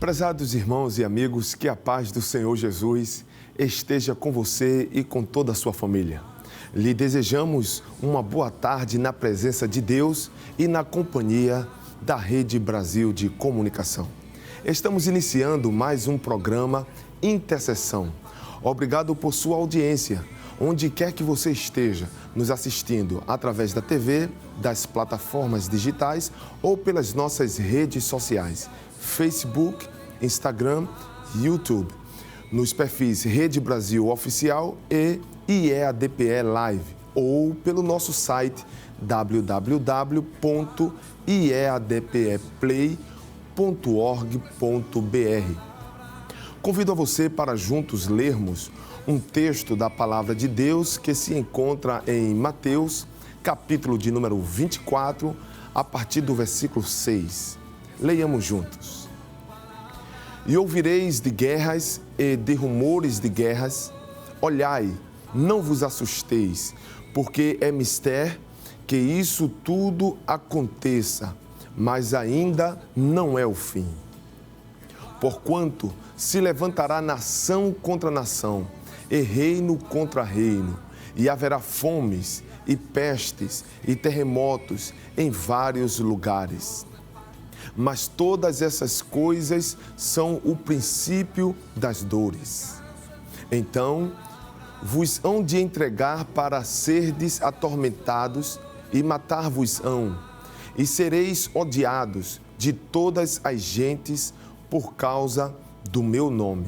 Prezados irmãos e amigos, que a paz do Senhor Jesus esteja com você e com toda a sua família. Lhe desejamos uma boa tarde na presença de Deus e na companhia da Rede Brasil de Comunicação. Estamos iniciando mais um programa Intercessão. Obrigado por sua audiência, onde quer que você esteja nos assistindo através da TV, das plataformas digitais ou pelas nossas redes sociais, Facebook, Instagram, YouTube, nos perfis Rede Brasil Oficial e IEADPE Live ou pelo nosso site www.iadpeplay.org.br. Convido a você para juntos lermos um texto da Palavra de Deus que se encontra em Mateus, capítulo de número 24, a partir do versículo 6. Leiamos juntos. E ouvireis de guerras e de rumores de guerras. Olhai, não vos assusteis, porque é mister que isso tudo aconteça, mas ainda não é o fim. Porquanto se levantará nação contra nação, e reino contra reino, e haverá fomes, e pestes, e terremotos em vários lugares. Mas todas essas coisas são o princípio das dores. Então vos hão de entregar para serdes atormentados, e matar-vos-ão, e sereis odiados de todas as gentes por causa do meu nome.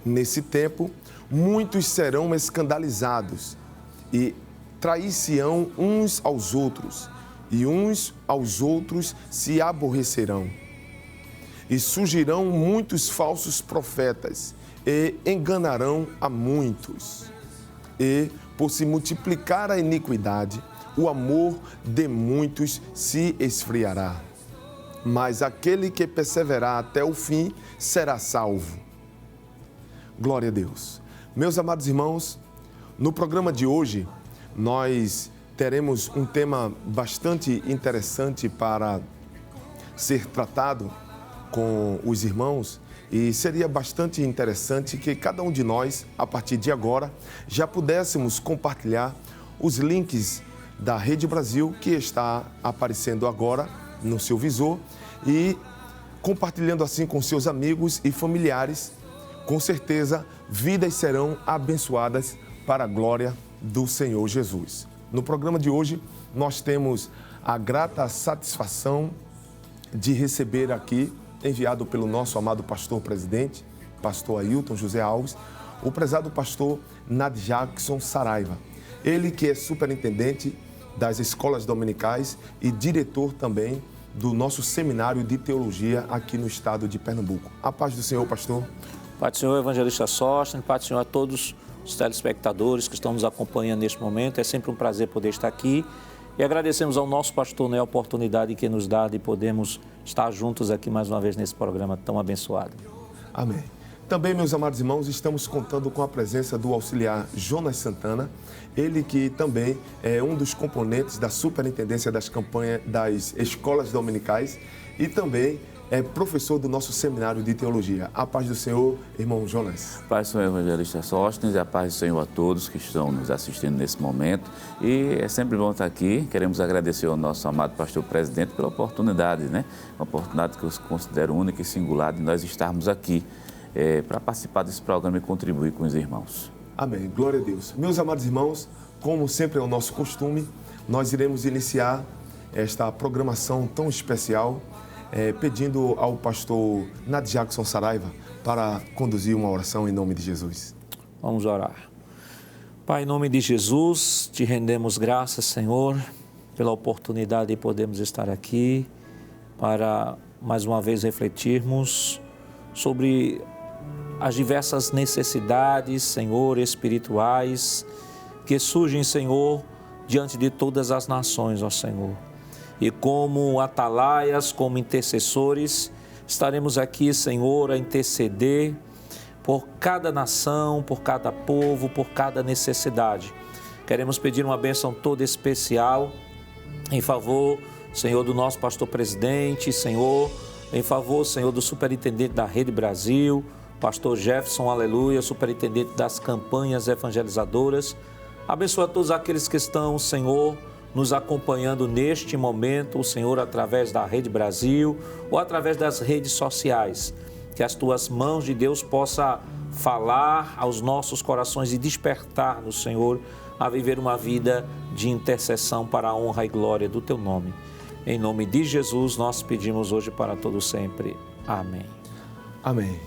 Nesse tempo, muitos serão escandalizados, e trair-se-ão uns aos outros, e uns aos outros se aborrecerão. E surgirão muitos falsos profetas, e enganarão a muitos. E, por se multiplicar a iniquidade, o amor de muitos se esfriará. Mas aquele que perseverar até o fim será salvo. Glória a Deus. Meus amados irmãos, no programa de hoje, nós teremos um tema bastante interessante para ser tratado com os irmãos e seria bastante interessante que cada um de nós, a partir de agora, já pudéssemos compartilhar os links da Rede Brasil que está aparecendo agora no seu visor e compartilhando assim com seus amigos e familiares. Com certeza, vidas serão abençoadas para a glória do Senhor Jesus. No programa de hoje, nós temos a grata satisfação de receber aqui, enviado pelo nosso amado pastor presidente, pastor Ailton José Alves, o prezado pastor Nadjackson Saraiva. Ele que é superintendente das escolas dominicais e diretor também do nosso seminário de teologia aqui no estado de Pernambuco. A paz do Senhor, pastor. Paz do Senhor, evangelista Sóstenes, paz do Senhor a todos os telespectadores que estão nos acompanhando neste momento. É sempre um prazer poder estar aqui e agradecemos ao nosso pastor a oportunidade que nos dá de podermos estar juntos aqui mais uma vez nesse programa tão abençoado. Amém. Também, meus amados irmãos, estamos contando com a presença do auxiliar Jonas Santana, ele que também é um dos componentes da superintendência das campanhas das escolas dominicais e também é professor do nosso seminário de teologia. A paz do Senhor, irmão Jonas. Paz do Senhor, evangelista Sóstenes, e a paz do Senhor a todos que estão nos assistindo nesse momento. E é sempre bom estar aqui. Queremos agradecer ao nosso amado pastor presidente pela oportunidade, né? Uma oportunidade que eu considero única e singular de nós estarmos aqui para participar desse programa e contribuir com os irmãos. Amém. Glória a Deus. Meus amados irmãos, como sempre é o nosso costume, nós iremos iniciar esta programação tão especial pedindo ao pastor Nadjackson Saraiva para conduzir uma oração em nome de Jesus. Vamos orar. Pai, em nome de Jesus, te rendemos graças, Senhor, pela oportunidade de podermos estar aqui para mais uma vez refletirmos sobre as diversas necessidades, Senhor, espirituais que surgem, Senhor, diante de todas as nações, ó Senhor. E como atalaias, como intercessores, estaremos aqui, Senhor, a interceder por cada nação, por cada povo, por cada necessidade. Queremos pedir uma bênção toda especial em favor, Senhor, do nosso pastor presidente, Senhor, Em favor, Senhor, do superintendente da Rede Brasil, pastor Jefferson, aleluia, superintendente das campanhas evangelizadoras. Abençoa todos aqueles que estão, Senhor, nos acompanhando neste momento, o Senhor, através da Rede Brasil ou através das redes sociais. Que as tuas mãos de Deus possa falar aos nossos corações e despertar-nos, Senhor, a viver uma vida de intercessão para a honra e glória do teu nome. Em nome de Jesus, nós pedimos hoje para todos sempre. Amém. Amém.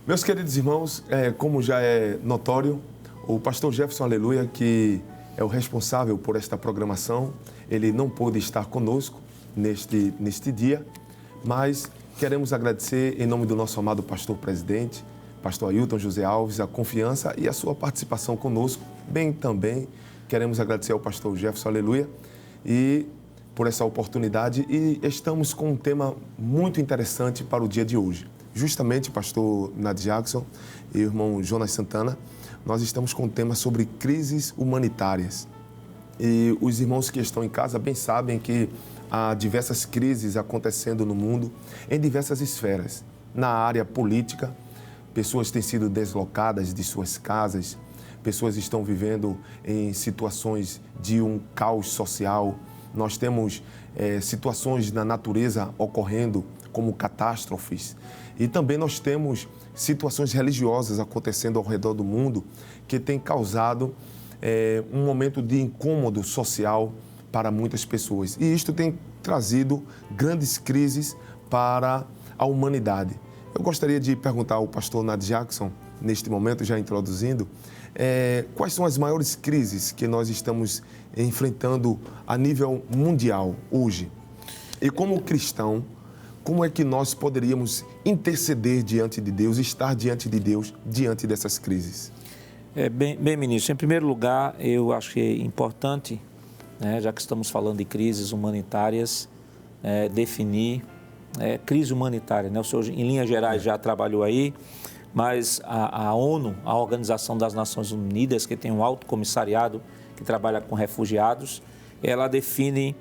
Meus queridos irmãos, como já é notório, o pastor Jefferson, aleluia, que é o responsável por esta programação, ele não pôde estar conosco neste dia, mas queremos agradecer em nome do nosso amado pastor presidente, pastor Ailton José Alves, a confiança e a sua participação conosco. Bem, também queremos agradecer ao pastor Jefferson, aleluia, e por essa oportunidade, e estamos com um tema muito interessante para o dia de hoje. Justamente, pastor Nadir Jackson e o irmão Jonas Santana, nós estamos com um tema sobre crises humanitárias. E os irmãos que estão em casa bem sabem que há diversas crises acontecendo no mundo, em diversas esferas. Na área política, pessoas têm sido deslocadas de suas casas, pessoas estão vivendo em situações de um caos social. Nós temos situações na natureza ocorrendo como catástrofes. E também nós temos situações religiosas acontecendo ao redor do mundo que tem causado um momento de incômodo social para muitas pessoas. E isto tem trazido grandes crises para a humanidade. Eu gostaria de perguntar ao pastor Nadir Jackson, neste momento, já introduzindo, quais são as maiores crises que nós estamos enfrentando a nível mundial hoje? E como cristão, como é que nós poderíamos interceder diante de Deus, estar diante de Deus, diante dessas crises? Bem, ministro, em primeiro lugar, eu acho que é importante, já que estamos falando de crises humanitárias, definir crise humanitária. O senhor, em linhas gerais, já trabalhou aí, mas a ONU, a Organização das Nações Unidas, que tem um alto comissariado que trabalha com refugiados, ela define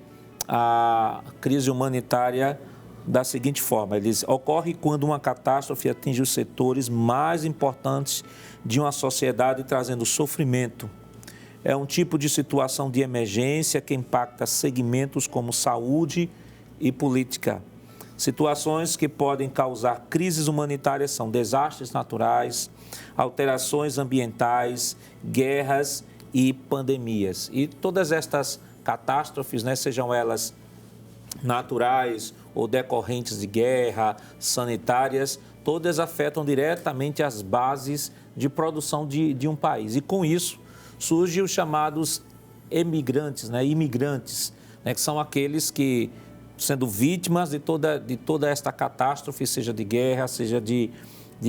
a crise humanitária da seguinte forma: ele diz, ocorre quando uma catástrofe atinge os setores mais importantes de uma sociedade, trazendo sofrimento. É um tipo de situação de emergência que impacta segmentos como saúde e política. Situações que podem causar crises humanitárias são desastres naturais, alterações ambientais, guerras e pandemias. E todas estas catástrofes, sejam elas naturais ou decorrentes de guerra, sanitárias, todas afetam diretamente as bases de produção de um país. E com isso surgem os chamados imigrantes, que são aqueles que, sendo vítimas de toda esta catástrofe, seja de guerra, seja de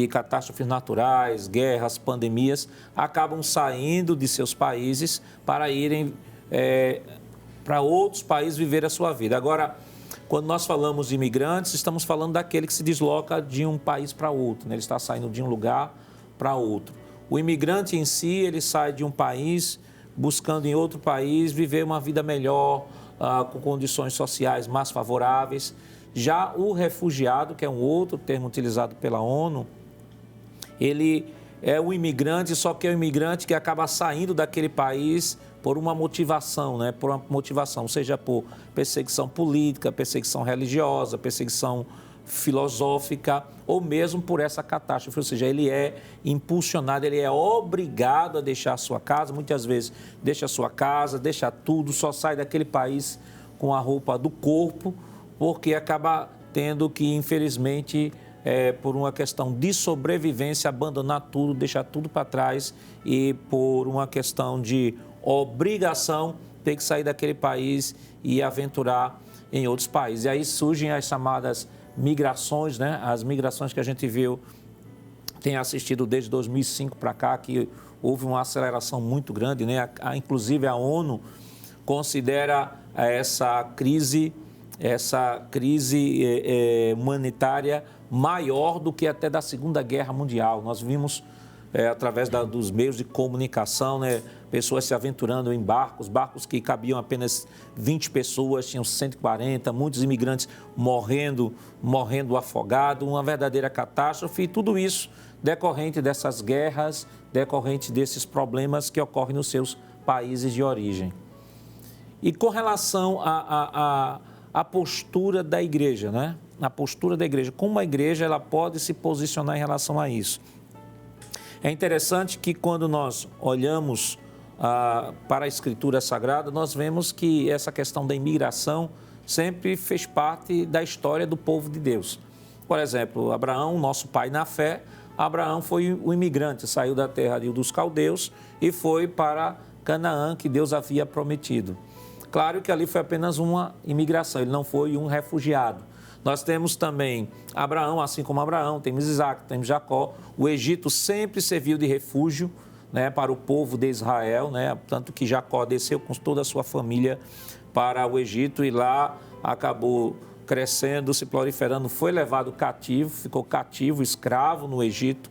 catástrofes naturais, guerras, pandemias, acabam saindo de seus países para irem para outros países viver a sua vida. Agora, quando nós falamos de imigrantes, estamos falando daquele que se desloca de um país para outro, ele está saindo de um lugar para outro. O imigrante em si, ele sai de um país buscando em outro país viver uma vida melhor, com condições sociais mais favoráveis. Já o refugiado, que é um outro termo utilizado pela ONU, ele é um imigrante, só que é um imigrante que acaba saindo daquele país por uma motivação, seja por perseguição política, perseguição religiosa, perseguição filosófica ou mesmo por essa catástrofe, ou seja, ele é impulsionado, ele é obrigado a deixar a sua casa, muitas vezes deixa a sua casa, deixa tudo, só sai daquele país com a roupa do corpo, porque acaba tendo que, infelizmente, por uma questão de sobrevivência, abandonar tudo, deixar tudo para trás e por uma questão de obrigação, ter que sair daquele país e aventurar em outros países. E aí surgem as chamadas migrações, as migrações que a gente viu, tem assistido desde 2005 para cá, que houve uma aceleração muito grande, Inclusive a ONU considera essa crise humanitária maior do que até da Segunda Guerra Mundial. Nós vimos, através dos meios de comunicação, pessoas se aventurando em barcos que cabiam apenas 20 pessoas, tinham 140, muitos imigrantes morrendo afogados, uma verdadeira catástrofe, e tudo isso decorrente dessas guerras, decorrente desses problemas que ocorrem nos seus países de origem. E com relação à postura da igreja, né? A postura da igreja, como a igreja ela pode se posicionar em relação a isso? É interessante que quando nós olhamos para a Escritura Sagrada, nós vemos que essa questão da imigração sempre fez parte da história do povo de Deus. Por exemplo, Abraão, nosso pai na fé, Abraão foi um imigrante, saiu da terra dos caldeus e foi para Canaã, que Deus havia prometido. Claro que ali foi apenas uma imigração, ele não foi um refugiado. Nós temos também Abraão, assim como Abraão, temos Isaac, temos Jacó. O Egito sempre serviu de refúgio, né, para o povo de Israel, né, tanto que Jacó desceu com toda a sua família para o Egito e lá acabou crescendo, se proliferando, foi levado cativo, ficou cativo, escravo no Egito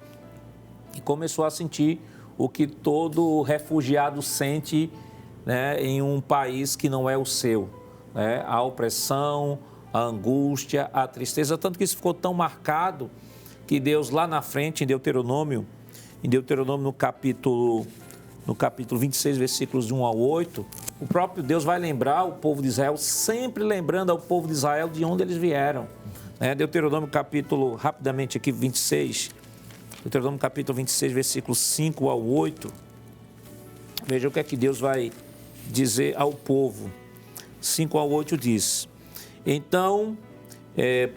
e começou a sentir o que todo refugiado sente, né, em um país que não é o seu, né, a opressão, a angústia, a tristeza, tanto que isso ficou tão marcado que Deus lá na frente, em Deuteronômio no capítulo 26, versículos de 1 ao 8, o próprio Deus vai lembrar o povo de Israel, sempre lembrando ao povo de Israel de onde eles vieram. Deuteronômio capítulo, rapidamente aqui, 26, Deuteronômio capítulo 26, versículos 5 ao 8, veja o que é que Deus vai dizer ao povo. 5 ao 8 diz: então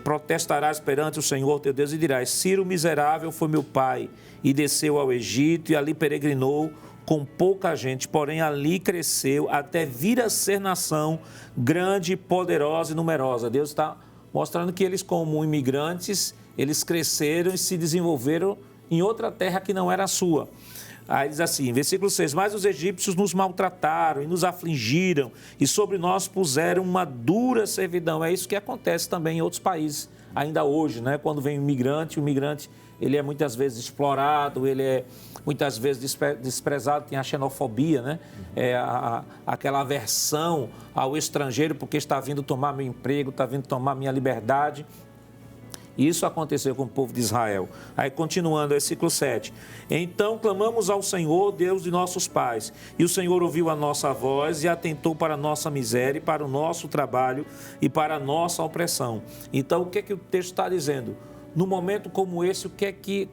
protestarás perante o Senhor teu Deus e dirás: Ciro miserável foi meu pai e desceu ao Egito e ali peregrinou com pouca gente, porém ali cresceu até vir a ser nação grande, poderosa e numerosa. Deus está mostrando que eles, como imigrantes, eles cresceram e se desenvolveram em outra terra que não era a sua. Aí diz assim, versículo 6, mas os egípcios nos maltrataram e nos afligiram e sobre nós puseram uma dura servidão. É isso que acontece também em outros países, ainda hoje, né? Quando vem o imigrante ele é muitas vezes explorado, ele é muitas vezes desprezado, tem a xenofobia, né? Aquela aversão ao estrangeiro porque está vindo tomar meu emprego, está vindo tomar minha liberdade. Isso aconteceu com o povo de Israel. Aí continuando, versículo 7. Então clamamos ao Senhor, Deus de nossos pais, e o Senhor ouviu a nossa voz e atentou para a nossa miséria, e para o nosso trabalho e para a nossa opressão. Então o que é que o texto está dizendo? No momento como esse,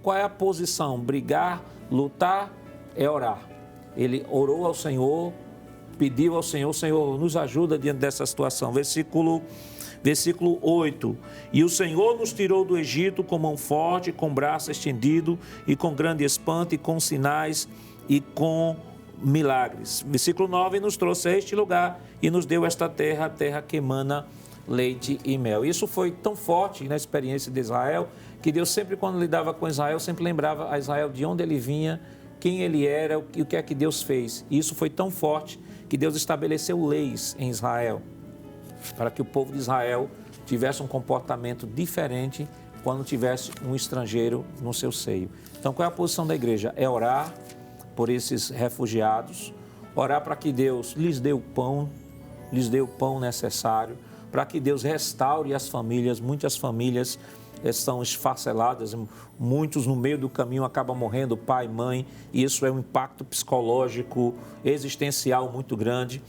qual é a posição? Brigar, lutar, é orar. Ele orou ao Senhor, pediu ao Senhor, Senhor, nos ajuda diante dessa situação. Versículo 8, e o Senhor nos tirou do Egito com mão forte, com braço estendido, e com grande espanto, e com sinais, e com milagres. Versículo 9, nos trouxe a este lugar, e nos deu esta terra, a terra que emana leite e mel. Isso foi tão forte na experiência de Israel, que Deus sempre, quando lidava com Israel, sempre lembrava a Israel de onde ele vinha, quem ele era, o que é que Deus fez. E isso foi tão forte, que Deus estabeleceu leis em Israel, para que o povo de Israel tivesse um comportamento diferente quando tivesse um estrangeiro no seu seio. Então, qual é a posição da igreja? É orar por esses refugiados, orar para que Deus lhes dê o pão necessário, para que Deus restaure as famílias. Muitas famílias estão esfaceladas, muitos no meio do caminho acabam morrendo, pai, mãe, e isso é um impacto psicológico, existencial muito grande.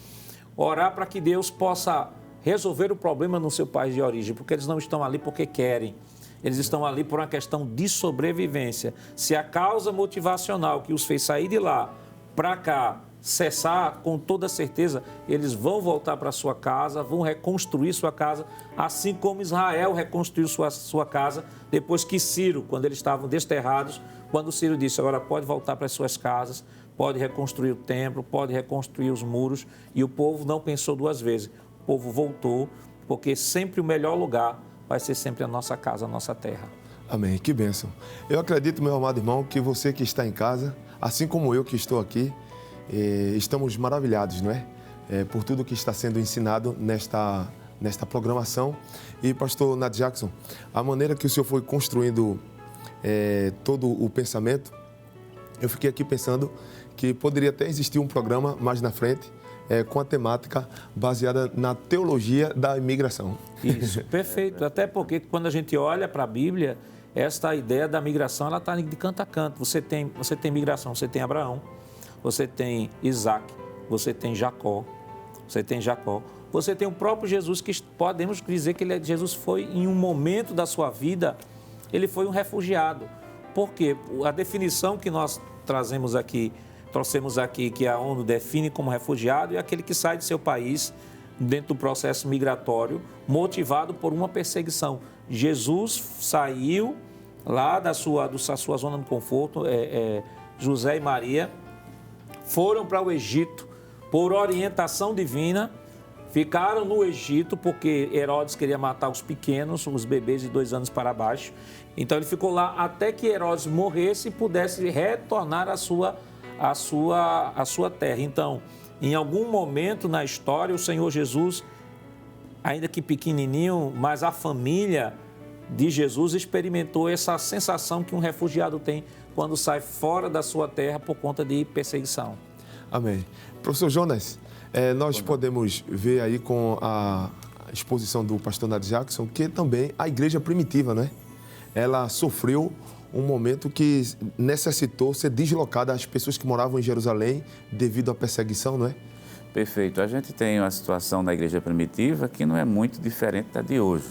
Orar para que Deus possa resolver o problema no seu país de origem, porque eles não estão ali porque querem, eles estão ali por uma questão de sobrevivência. Se a causa motivacional que os fez sair de lá para cá cessar, com toda certeza, eles vão voltar para sua casa, vão reconstruir sua casa, assim como Israel reconstruiu sua casa, depois que Ciro, quando eles estavam desterrados, quando Ciro disse, agora pode voltar para as suas casas, pode reconstruir o templo, pode reconstruir os muros, e o povo não pensou duas vezes, o povo voltou, porque sempre o melhor lugar vai ser sempre a nossa casa, a nossa terra. Amém, que bênção. Eu acredito, meu amado irmão, que você que está em casa, assim como eu que estou aqui, estamos maravilhados, não é? Por tudo que está sendo ensinado nesta programação. E, pastor Nath Jackson, a maneira que o senhor foi construindo todo o pensamento, eu fiquei aqui pensando que poderia até existir um programa mais na frente com a temática baseada na teologia da imigração. Isso, perfeito. Até porque quando a gente olha para a Bíblia, esta ideia da migração, ela está de canto a canto. Você tem migração, você tem Abraão, você tem Isaac, você tem Jacó, você tem o próprio Jesus, que podemos dizer que Jesus foi, em um momento da sua vida, ele foi um refugiado. Por quê? A definição que nós trouxemos aqui, que a ONU define como refugiado, é aquele que sai de seu país dentro do processo migratório, motivado por uma perseguição. Jesus saiu lá da sua zona de conforto, José e Maria foram para o Egito por orientação divina, ficaram no Egito porque Herodes queria matar os pequenos, os bebês de 2 anos para baixo. Então ele ficou lá até que Herodes morresse e pudesse retornar à sua terra. Então, em algum momento na história, o Senhor Jesus, ainda que pequenininho, mas a família de Jesus experimentou essa sensação que um refugiado tem quando sai fora da sua terra por conta de perseguição. Amém. Professor Jonas, nós podemos ver aí com a exposição do pastor Nadir Jackson que também a igreja primitiva, né? Ela sofreu um momento que necessitou ser deslocada às pessoas que moravam em Jerusalém devido à perseguição, não é? Perfeito. A gente tem uma situação na igreja primitiva que não é muito diferente da de hoje.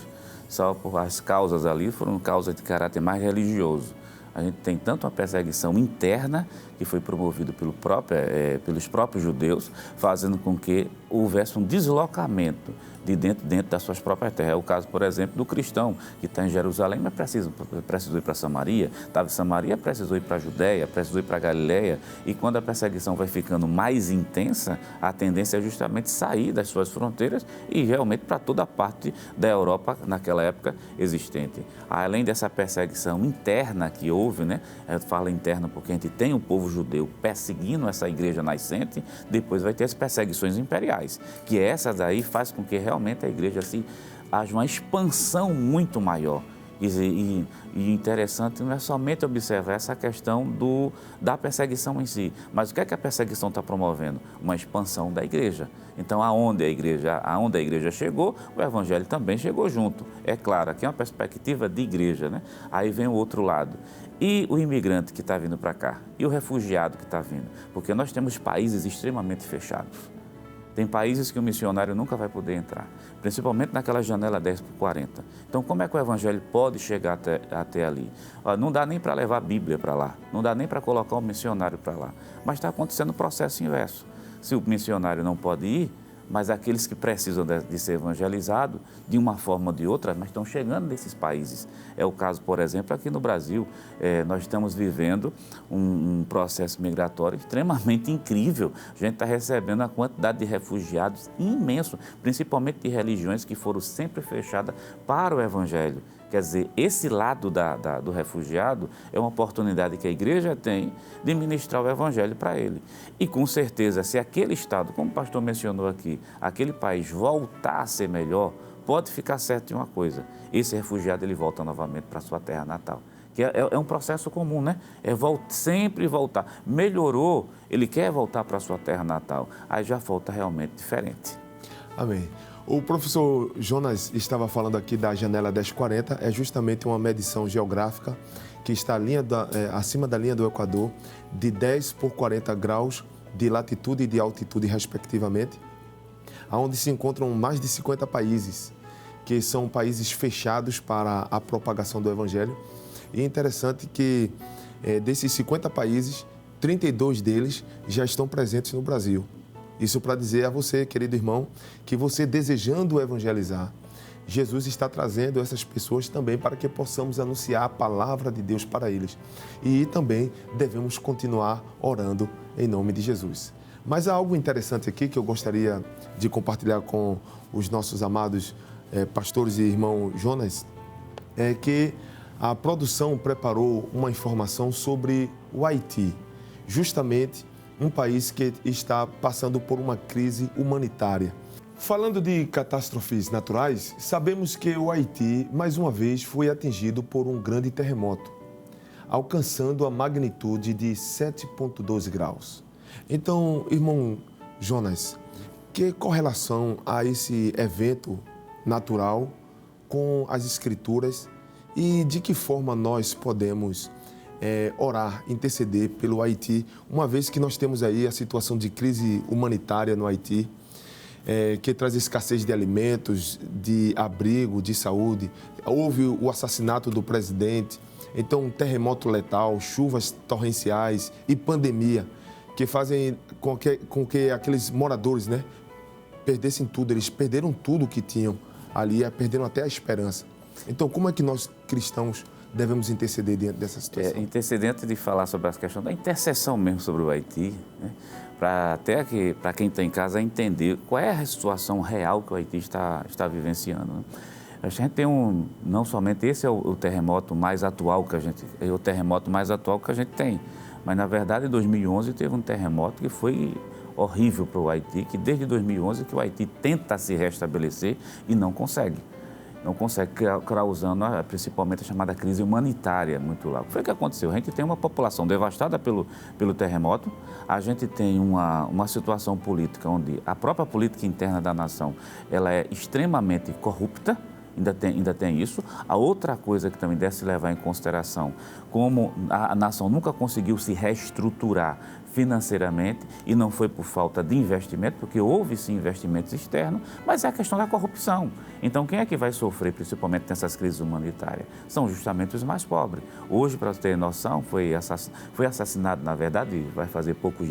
Só por as causas ali foram causas de caráter mais religioso. A gente tem tanto uma perseguição interna, que foi promovida pelos próprios judeus, fazendo com que houvesse um deslocamento de dentro das suas próprias terras. É o caso, por exemplo, do cristão que está em Jerusalém, mas precisou ir para Samaria. Estava em Samaria, precisou ir para a Judéia, precisou ir para a Galiléia. E quando a perseguição vai ficando mais intensa, a tendência é justamente sair das suas fronteiras e realmente para toda a parte da Europa naquela época existente. Além dessa perseguição interna que houve, né? Eu falo interna porque a gente tem um povo judeu perseguindo essa igreja nascente, depois vai ter as perseguições imperiais, que essas daí faz com que realmente a igreja haja uma expansão muito maior. E interessante não é somente observar essa questão da perseguição em si, mas o que é que a perseguição está promovendo? Uma expansão da igreja. Então, aonde a igreja chegou, o evangelho também chegou junto. É claro, aqui é uma perspectiva de igreja, né? Aí vem o outro lado. E o imigrante que está vindo para cá? E o refugiado que está vindo? Porque nós temos países extremamente fechados. Tem países que o missionário nunca vai poder entrar, principalmente naquela janela 10 por 40. Então, como é que o evangelho pode chegar até ali? Não dá nem para levar a Bíblia para lá, não dá nem para colocar o missionário para lá. Mas está acontecendo o processo inverso. Se o missionário não pode ir, mas aqueles que precisam de ser evangelizados, de uma forma ou de outra, mas estão chegando nesses países. É o caso, por exemplo, aqui no Brasil. Nós estamos vivendo um processo migratório extremamente incrível. A gente está recebendo uma quantidade de refugiados imenso, principalmente de religiões que foram sempre fechadas para o evangelho. Quer dizer, esse lado do refugiado é uma oportunidade que a igreja tem de ministrar o evangelho para ele. E com certeza, se aquele estado, como o pastor mencionou aqui, aquele país voltar a ser melhor, pode ficar certo de uma coisa: esse refugiado ele volta novamente para a sua terra natal. Que é um processo comum, né? Sempre voltar. Melhorou, ele quer voltar para a sua terra natal, aí já volta realmente diferente. Amém. O professor Jonas estava falando aqui da janela 1040, é justamente uma medição geográfica que está acima da linha do Equador, de 10 por 40 graus de latitude e de altitude, respectivamente, onde se encontram mais de 50 países, que são países fechados para a propagação do Evangelho. E é interessante que desses 50 países, 32 deles já estão presentes no Brasil. Isso para dizer a você, querido irmão, que você desejando evangelizar, Jesus está trazendo essas pessoas também para que possamos anunciar a palavra de Deus para eles. E também devemos continuar orando em nome de Jesus. Mas há algo interessante aqui que eu gostaria de compartilhar com os nossos amados pastores e irmão Jonas, é que a produção preparou uma informação sobre o Haiti, justamente um país que está passando por uma crise humanitária. Falando de catástrofes naturais, sabemos que o Haiti, mais uma vez, foi atingido por um grande terremoto, alcançando a magnitude de 7,2 graus. Então, irmão Jonas, que correlação há esse evento natural com as Escrituras e de que forma nós podemos orar, interceder pelo Haiti, uma vez que nós temos aí a situação de crise humanitária no Haiti, que traz escassez de alimentos, de abrigo, de saúde. Houve o assassinato do presidente, então um terremoto letal, chuvas torrenciais e pandemia, que fazem com que aqueles moradores, né, perdessem tudo. Eles perderam tudo que tinham ali, perderam até a esperança. Então, como é que nós, cristãos, devemos interceder diante dessa situação? Interceder antes de falar sobre a questão da intercessão mesmo sobre o Haiti, né? Para quem está em casa entender qual é a situação real que o Haiti está vivenciando. Né? A gente tem não somente esse é o terremoto mais atual que a gente tem, mas na verdade em 2011 teve um terremoto que foi horrível para o Haiti, que desde 2011 que o Haiti tenta se restabelecer e não consegue. Não consegue, causando principalmente a chamada crise humanitária muito lá. O que foi que aconteceu? A gente tem uma população devastada pelo terremoto, a gente tem uma situação política onde a própria política interna da nação ela é extremamente corrupta, ainda tem isso. A outra coisa que também deve se levar em consideração, como a nação nunca conseguiu se reestruturar financeiramente, e não foi por falta de investimento, porque houve sim investimentos externos, mas é a questão da corrupção. Então, quem é que vai sofrer principalmente nessas crises humanitárias? São justamente os mais pobres. Hoje, para você ter noção, foi assassinado, na verdade, vai fazer poucos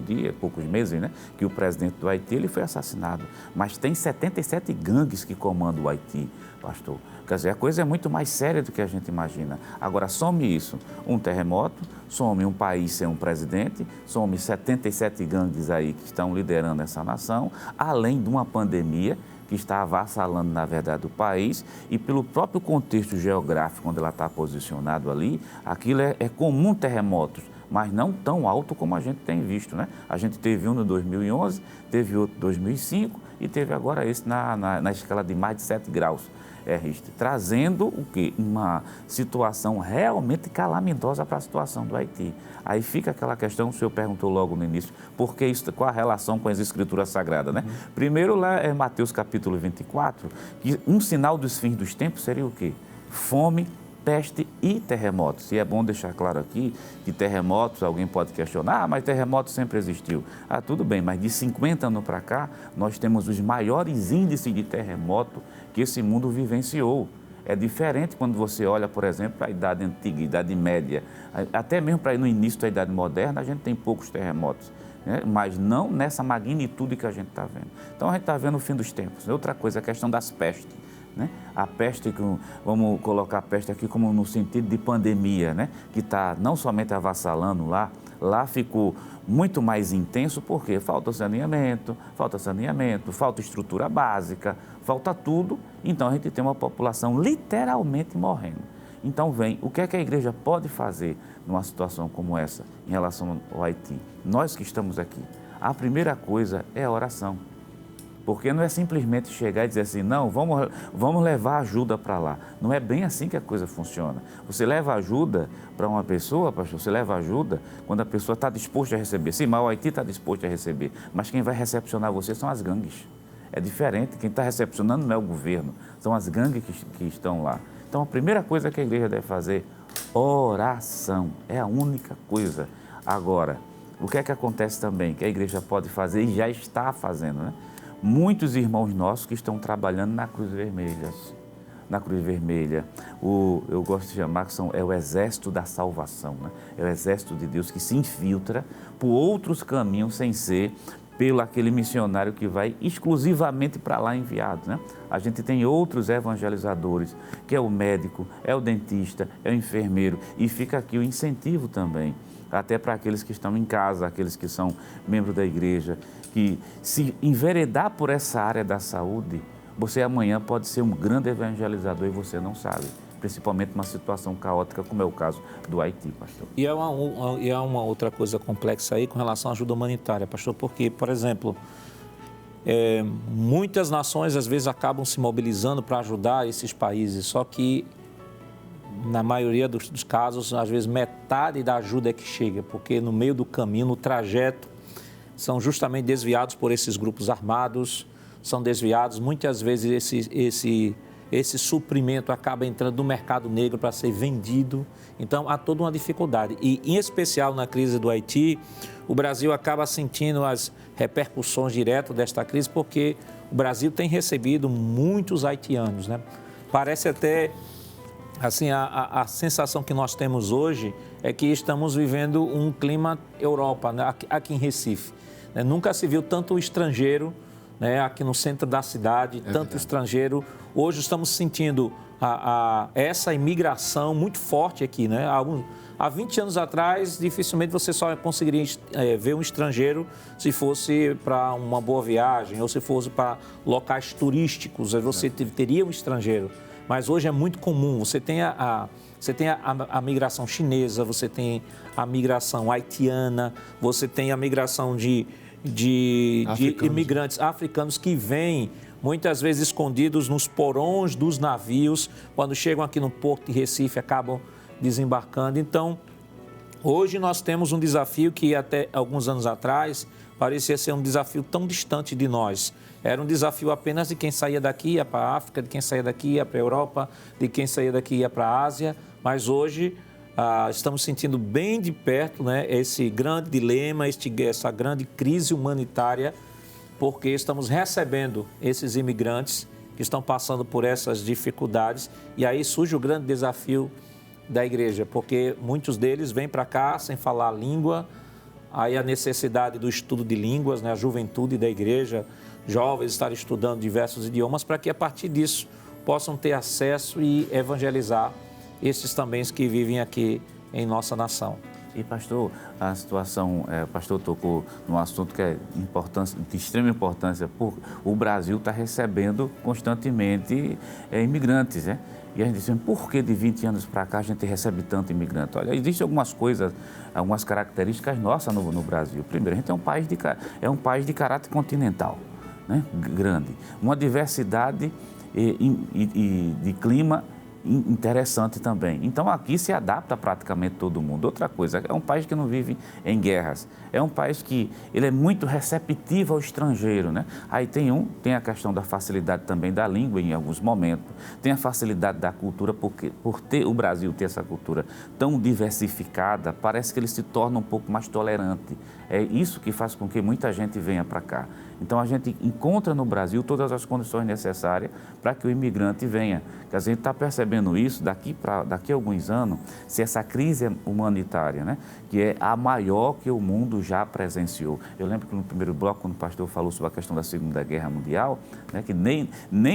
meses, né, que o presidente do Haiti ele foi assassinado. Mas tem 77 gangues que comandam o Haiti, pastor. Quer dizer, a coisa é muito mais séria do que a gente imagina. Agora, some isso, um terremoto, some um país sem um presidente, some 77 gangues aí que estão liderando essa nação, além de uma pandemia que está avassalando, na verdade, o país, e pelo próprio contexto geográfico onde ela está posicionado ali, aquilo é comum terremotos, mas não tão alto como a gente tem visto, né? A gente teve um no 2011, teve outro em 2005 e teve agora esse na escala de mais de 7 graus. Richter, trazendo o quê? Uma situação realmente calamitosa para a situação do Haiti. Aí fica aquela questão, o senhor perguntou logo no início, por que isso, qual a relação com as Escrituras Sagradas, né? Primeiro lá é Mateus capítulo 24, que um sinal dos fins dos tempos seria o quê? Fome, peste e terremotos. E é bom deixar claro aqui que terremotos, alguém pode questionar, mas terremoto sempre existiu. Tudo bem, mas de 50 anos para cá, nós temos os maiores índices de terremoto que esse mundo vivenciou. É diferente quando você olha, por exemplo, para a Idade Antiga, Idade Média, até mesmo para ir no início da Idade Moderna, a gente tem poucos terremotos, né? Mas não nessa magnitude que a gente está vendo. Então, a gente está vendo o fim dos tempos. Outra coisa, a questão das pestes. Né? A peste, vamos colocar a peste aqui como no sentido de pandemia, né? Que está não somente avassalando lá ficou muito mais intenso porque falta saneamento, falta estrutura básica, falta tudo, então a gente tem uma população literalmente morrendo. Então o que é que a igreja pode fazer numa situação como essa em relação ao Haiti? Nós que estamos aqui, a primeira coisa é a oração. Porque não é simplesmente chegar e dizer assim, não, vamos levar ajuda para lá. Não é bem assim que a coisa funciona. Você leva ajuda para uma pessoa, pastor, você leva ajuda quando a pessoa está disposta a receber. Sim, mas o Haiti está disposto a receber, mas quem vai recepcionar você são as gangues. É diferente, quem está recepcionando não é o governo, são as gangues que estão lá. Então, a primeira coisa que a igreja deve fazer, oração, é a única coisa. Agora, o que é que acontece também, que a igreja pode fazer e já está fazendo, né? Muitos irmãos nossos que estão trabalhando na Cruz Vermelha. Na Cruz Vermelha, eu gosto de chamar que é o exército da salvação, né? É o exército de Deus que se infiltra por outros caminhos sem ser pelo aquele missionário que vai exclusivamente para lá enviado, né? A gente tem outros evangelizadores, que é o médico, é o dentista, é o enfermeiro, e fica aqui o incentivo também, até para aqueles que estão em casa, aqueles que são membros da igreja, que se enveredar por essa área da saúde, você amanhã pode ser um grande evangelizador e você não sabe, principalmente numa situação caótica como é o caso do Haiti, pastor. E há uma outra coisa complexa aí com relação à ajuda humanitária, pastor, porque, por exemplo, muitas nações às vezes acabam se mobilizando para ajudar esses países, só que na maioria dos casos, às vezes metade da ajuda é que chega, porque no meio do caminho, no trajeto, são justamente desviados por esses grupos armados, são desviados, muitas vezes esse suprimento acaba entrando no mercado negro para ser vendido, então há toda uma dificuldade. E, em especial, na crise do Haiti, o Brasil acaba sentindo as repercussões diretas desta crise, porque o Brasil tem recebido muitos haitianos, né? Parece até, assim, a sensação que nós temos hoje é que estamos vivendo um clima Europa, né? Aqui em Recife. Né? Nunca se viu tanto estrangeiro, né? Aqui no centro da cidade, tanto estrangeiro. Hoje estamos sentindo essa imigração muito forte aqui, né? Há 20 anos atrás, dificilmente você só conseguiria ver um estrangeiro se fosse para uma boa viagem ou se fosse para locais turísticos, você teria um estrangeiro. Mas hoje é muito comum, você tem a migração chinesa, você tem a migração haitiana, você tem a migração de imigrantes africanos que vêm muitas vezes escondidos nos porões dos navios, quando chegam aqui no Porto de Recife, acabam desembarcando. Então, hoje nós temos um desafio que até alguns anos atrás parecia ser um desafio tão distante de nós. Era um desafio apenas de quem saía daqui ia para a África, de quem saía daqui ia para a Europa, de quem saía daqui ia para a Ásia, mas hoje estamos sentindo bem de perto, né, esse grande dilema, essa grande crise humanitária, porque estamos recebendo esses imigrantes que estão passando por essas dificuldades, e aí surge o grande desafio da igreja, porque muitos deles vêm para cá sem falar a língua, aí a necessidade do estudo de línguas, né, a juventude da igreja, jovens estarem estudando diversos idiomas, para que a partir disso possam ter acesso e evangelizar esses também que vivem aqui em nossa nação. E, pastor, a situação, o pastor tocou num assunto que é de extrema importância, porque o Brasil está recebendo constantemente imigrantes, né? E a gente diz, por que de 20 anos para cá a gente recebe tanto imigrante? Olha, existem algumas coisas, algumas características nossas no Brasil. Primeiro, a gente é um país de caráter continental, né? Grande. Uma diversidade de clima interessante também. Então, aqui se adapta praticamente todo mundo. Outra coisa, é um país que não vive em guerras. É um país que ele é muito receptivo ao estrangeiro, né? Aí tem a questão da facilidade também da língua em alguns momentos. Tem a facilidade da cultura, porque o Brasil ter essa cultura tão diversificada, parece que ele se torna um pouco mais tolerante. É isso que faz com que muita gente venha para cá. Então, a gente encontra no Brasil todas as condições necessárias para que o imigrante venha. Porque a gente está percebendo isso daqui a alguns anos, se essa crise humanitária, né, que é a maior que o mundo já presenciou. Eu lembro que no primeiro bloco, quando o pastor falou sobre a questão da Segunda Guerra Mundial, né, que nem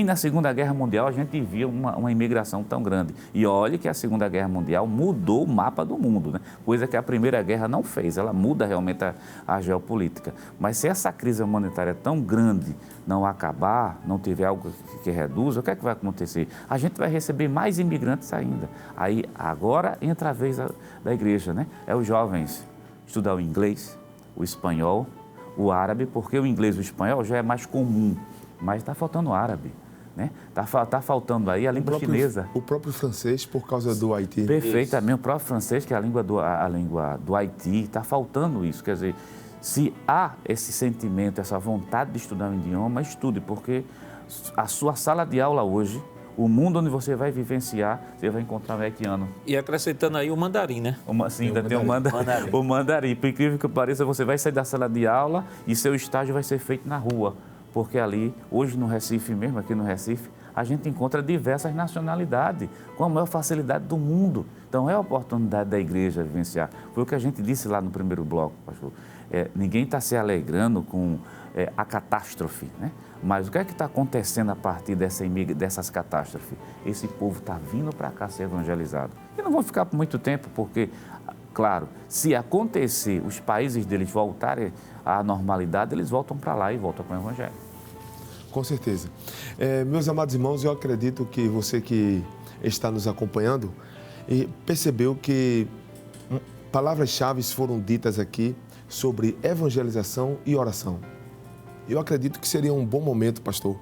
na Segunda Guerra Mundial a gente via uma imigração tão grande. E olhe que a Segunda Guerra Mundial mudou o mapa do mundo, né, coisa que a Primeira Guerra não fez. Ela muda realmente a geopolítica. Mas se essa crise humanitária tão grande não acabar, não tiver algo que reduza, o que é que vai acontecer? A gente vai receber mais imigrantes ainda. Aí, agora entra a vez da igreja, né? É os jovens estudar o inglês, o espanhol, o árabe, porque o inglês e o espanhol já é mais comum, mas está faltando o árabe, né? Tá faltando aí a língua chinesa. O próprio francês, por causa do Haiti. Perfeitamente, o próprio francês, que é a língua do Haiti, está faltando isso, quer dizer, se há esse sentimento, essa vontade de estudar um idioma, estude, porque a sua sala de aula hoje, o mundo onde você vai vivenciar, você vai encontrar um haitiano. E acrescentando aí o mandarim, né? Sim, ainda tem o mandarim. Por incrível que pareça, você vai sair da sala de aula e seu estágio vai ser feito na rua, porque ali, hoje no Recife mesmo, aqui no Recife, a gente encontra diversas nacionalidades, com a maior facilidade do mundo. Então, é a oportunidade da igreja vivenciar. Foi o que a gente disse lá no primeiro bloco, pastor. Ninguém está se alegrando com a catástrofe, né? Mas o que é que está acontecendo a partir dessas catástrofes? Esse povo está vindo para cá ser evangelizado. E não vão ficar por muito tempo, porque, claro, se acontecer, os países deles voltarem à normalidade, eles voltam para lá e voltam com o evangelho. Com certeza. Meus amados irmãos, eu acredito que você que está nos acompanhando percebeu que palavras-chave foram ditas aqui sobre evangelização e oração. Eu acredito que seria um bom momento, pastor,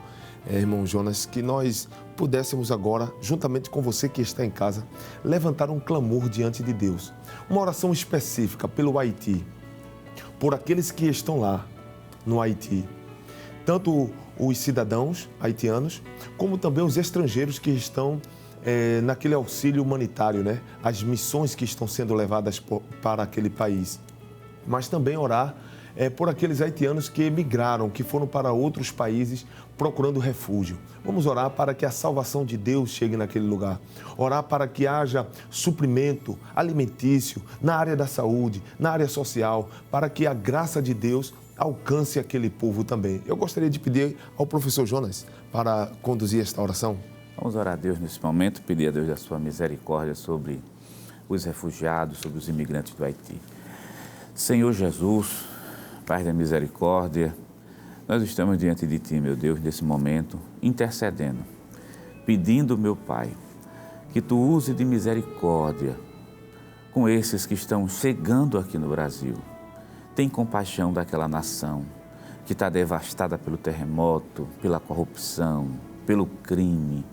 irmão Jonas, que nós pudéssemos agora, juntamente com você que está em casa, levantar um clamor diante de Deus. Uma oração específica pelo Haiti. por aqueles que estão lá no Haiti, tanto os cidadãos haitianos, como também os estrangeiros que estão naquele auxílio humanitário, né? As missões que estão sendo levadas para aquele país. Mas também orar por aqueles haitianos que emigraram, que foram para outros países procurando refúgio. Vamos orar para que a salvação de Deus chegue naquele lugar. Orar para que haja suprimento alimentício na área da saúde, na área social, para que a graça de Deus alcance aquele povo também. Eu gostaria de pedir ao professor Jonas para conduzir esta oração. Vamos orar a Deus nesse momento, pedir a Deus a sua misericórdia sobre os refugiados, sobre os imigrantes do Haiti. Senhor Jesus, Pai da misericórdia, nós estamos diante de Ti, meu Deus, nesse momento, intercedendo, pedindo, meu Pai, que Tu use de misericórdia com esses que estão chegando aqui no Brasil. Tem compaixão daquela nação que está devastada pelo terremoto, pela corrupção, pelo crime.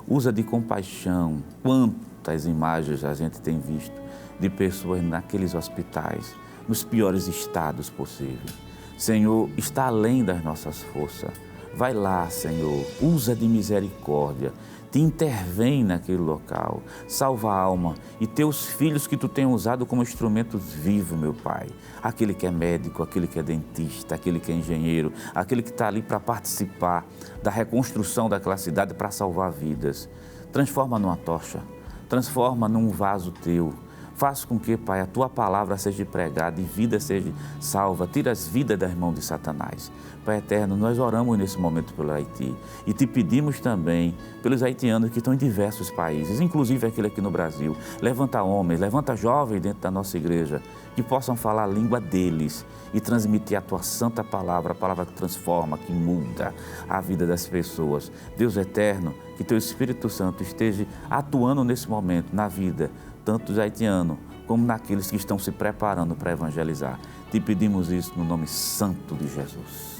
Usa de compaixão. Quantas imagens a gente tem visto de pessoas naqueles hospitais, nos piores estados possíveis. Senhor, está além das nossas forças. Vai lá, Senhor, usa de misericórdia, te intervém naquele local, salva a alma e teus filhos que tu tem usado como instrumentos vivos, meu Pai. Aquele que é médico, aquele que é dentista, aquele que é engenheiro, aquele que está ali para participar da reconstrução daquela cidade para salvar vidas. Transforma numa tocha, transforma num vaso teu. Faz com que, Pai, a Tua palavra seja pregada e vida seja salva. Tira as vidas das mãos de Satanás. Pai eterno, nós oramos nesse momento pelo Haiti e te pedimos também pelos haitianos que estão em diversos países, inclusive aquele aqui no Brasil. Levanta homens, levanta jovens dentro da nossa igreja que possam falar a língua deles e transmitir a Tua santa palavra, a palavra que transforma, que muda a vida das pessoas. Deus eterno, que Teu Espírito Santo esteja atuando nesse momento na vida tanto dos haitianos como naqueles que estão se preparando para evangelizar. Te pedimos isso no nome santo de Jesus.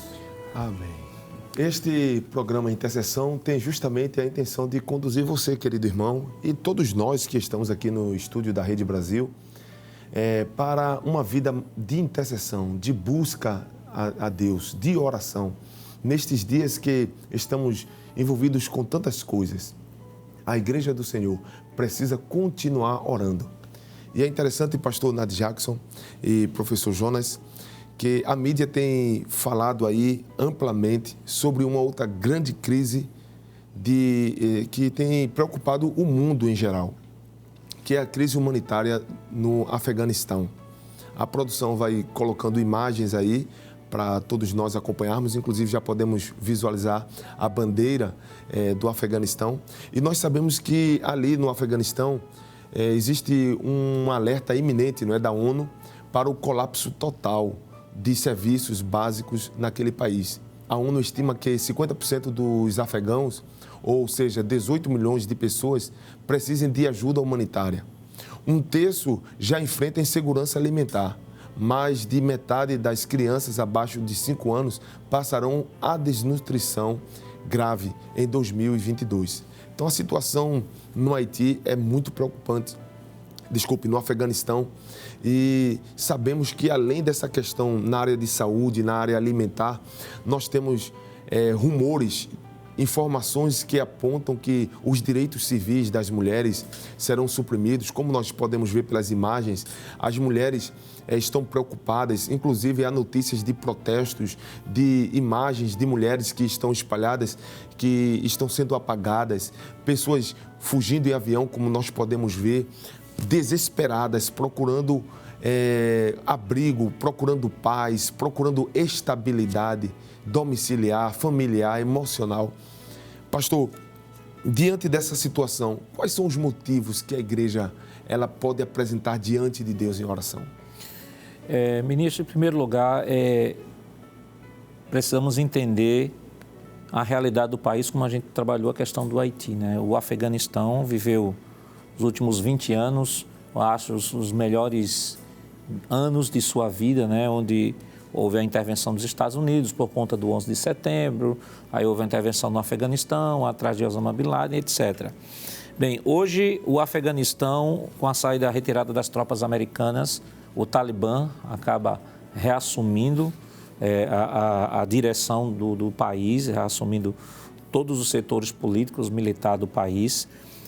Amém. Este programa Intercessão tem justamente a intenção de conduzir você, querido irmão, e todos nós que estamos aqui no estúdio da Rede Brasil, para uma vida de intercessão, de busca a Deus, de oração. Nestes dias que estamos envolvidos com tantas coisas, a Igreja do Senhor precisa continuar orando. E é interessante, pastor Nad Jackson e professor Jonas, que a mídia tem falado aí amplamente sobre uma outra grande crise que tem preocupado o mundo em geral, que é a crise humanitária no Afeganistão. A produção vai colocando imagens aí para todos nós acompanharmos, inclusive já podemos visualizar a bandeira do Afeganistão. E nós sabemos que ali no Afeganistão existe um alerta iminente, não é, da ONU para o colapso total de serviços básicos naquele país. A ONU estima que 50% dos afegãos, ou seja, 18 milhões de pessoas, precisem de ajuda humanitária. Um terço já enfrenta insegurança alimentar. Mais de metade das crianças abaixo de 5 anos passarão a desnutrição grave em 2022. Então, a situação no Haiti é muito preocupante. No Afeganistão. E sabemos que, além dessa questão na área de saúde, na área alimentar, nós temos rumores, informações que apontam que os direitos civis das mulheres serão suprimidos. Como nós podemos ver pelas imagens, as mulheres estão preocupadas, inclusive há notícias de protestos, de imagens de mulheres que estão espalhadas, que estão sendo apagadas, pessoas fugindo em avião, como nós podemos ver, desesperadas, procurando abrigo, procurando paz, procurando estabilidade domiciliar, familiar, emocional. Pastor, diante dessa situação, quais são os motivos que a igreja ela pode apresentar diante de Deus em oração? Ministro, em primeiro lugar, precisamos entender a realidade do país, como a gente trabalhou a questão do Haiti, né? O Afeganistão viveu os últimos 20 anos, acho, os melhores anos de sua vida, né? Onde houve a intervenção dos Estados Unidos por conta do 11 de setembro, aí houve a intervenção no Afeganistão, atrás de Osama Bin Laden, etc. Bem, hoje o Afeganistão, com a retirada das tropas americanas, o Talibã acaba reassumindo a direção do país, reassumindo todos os setores políticos, militares do país.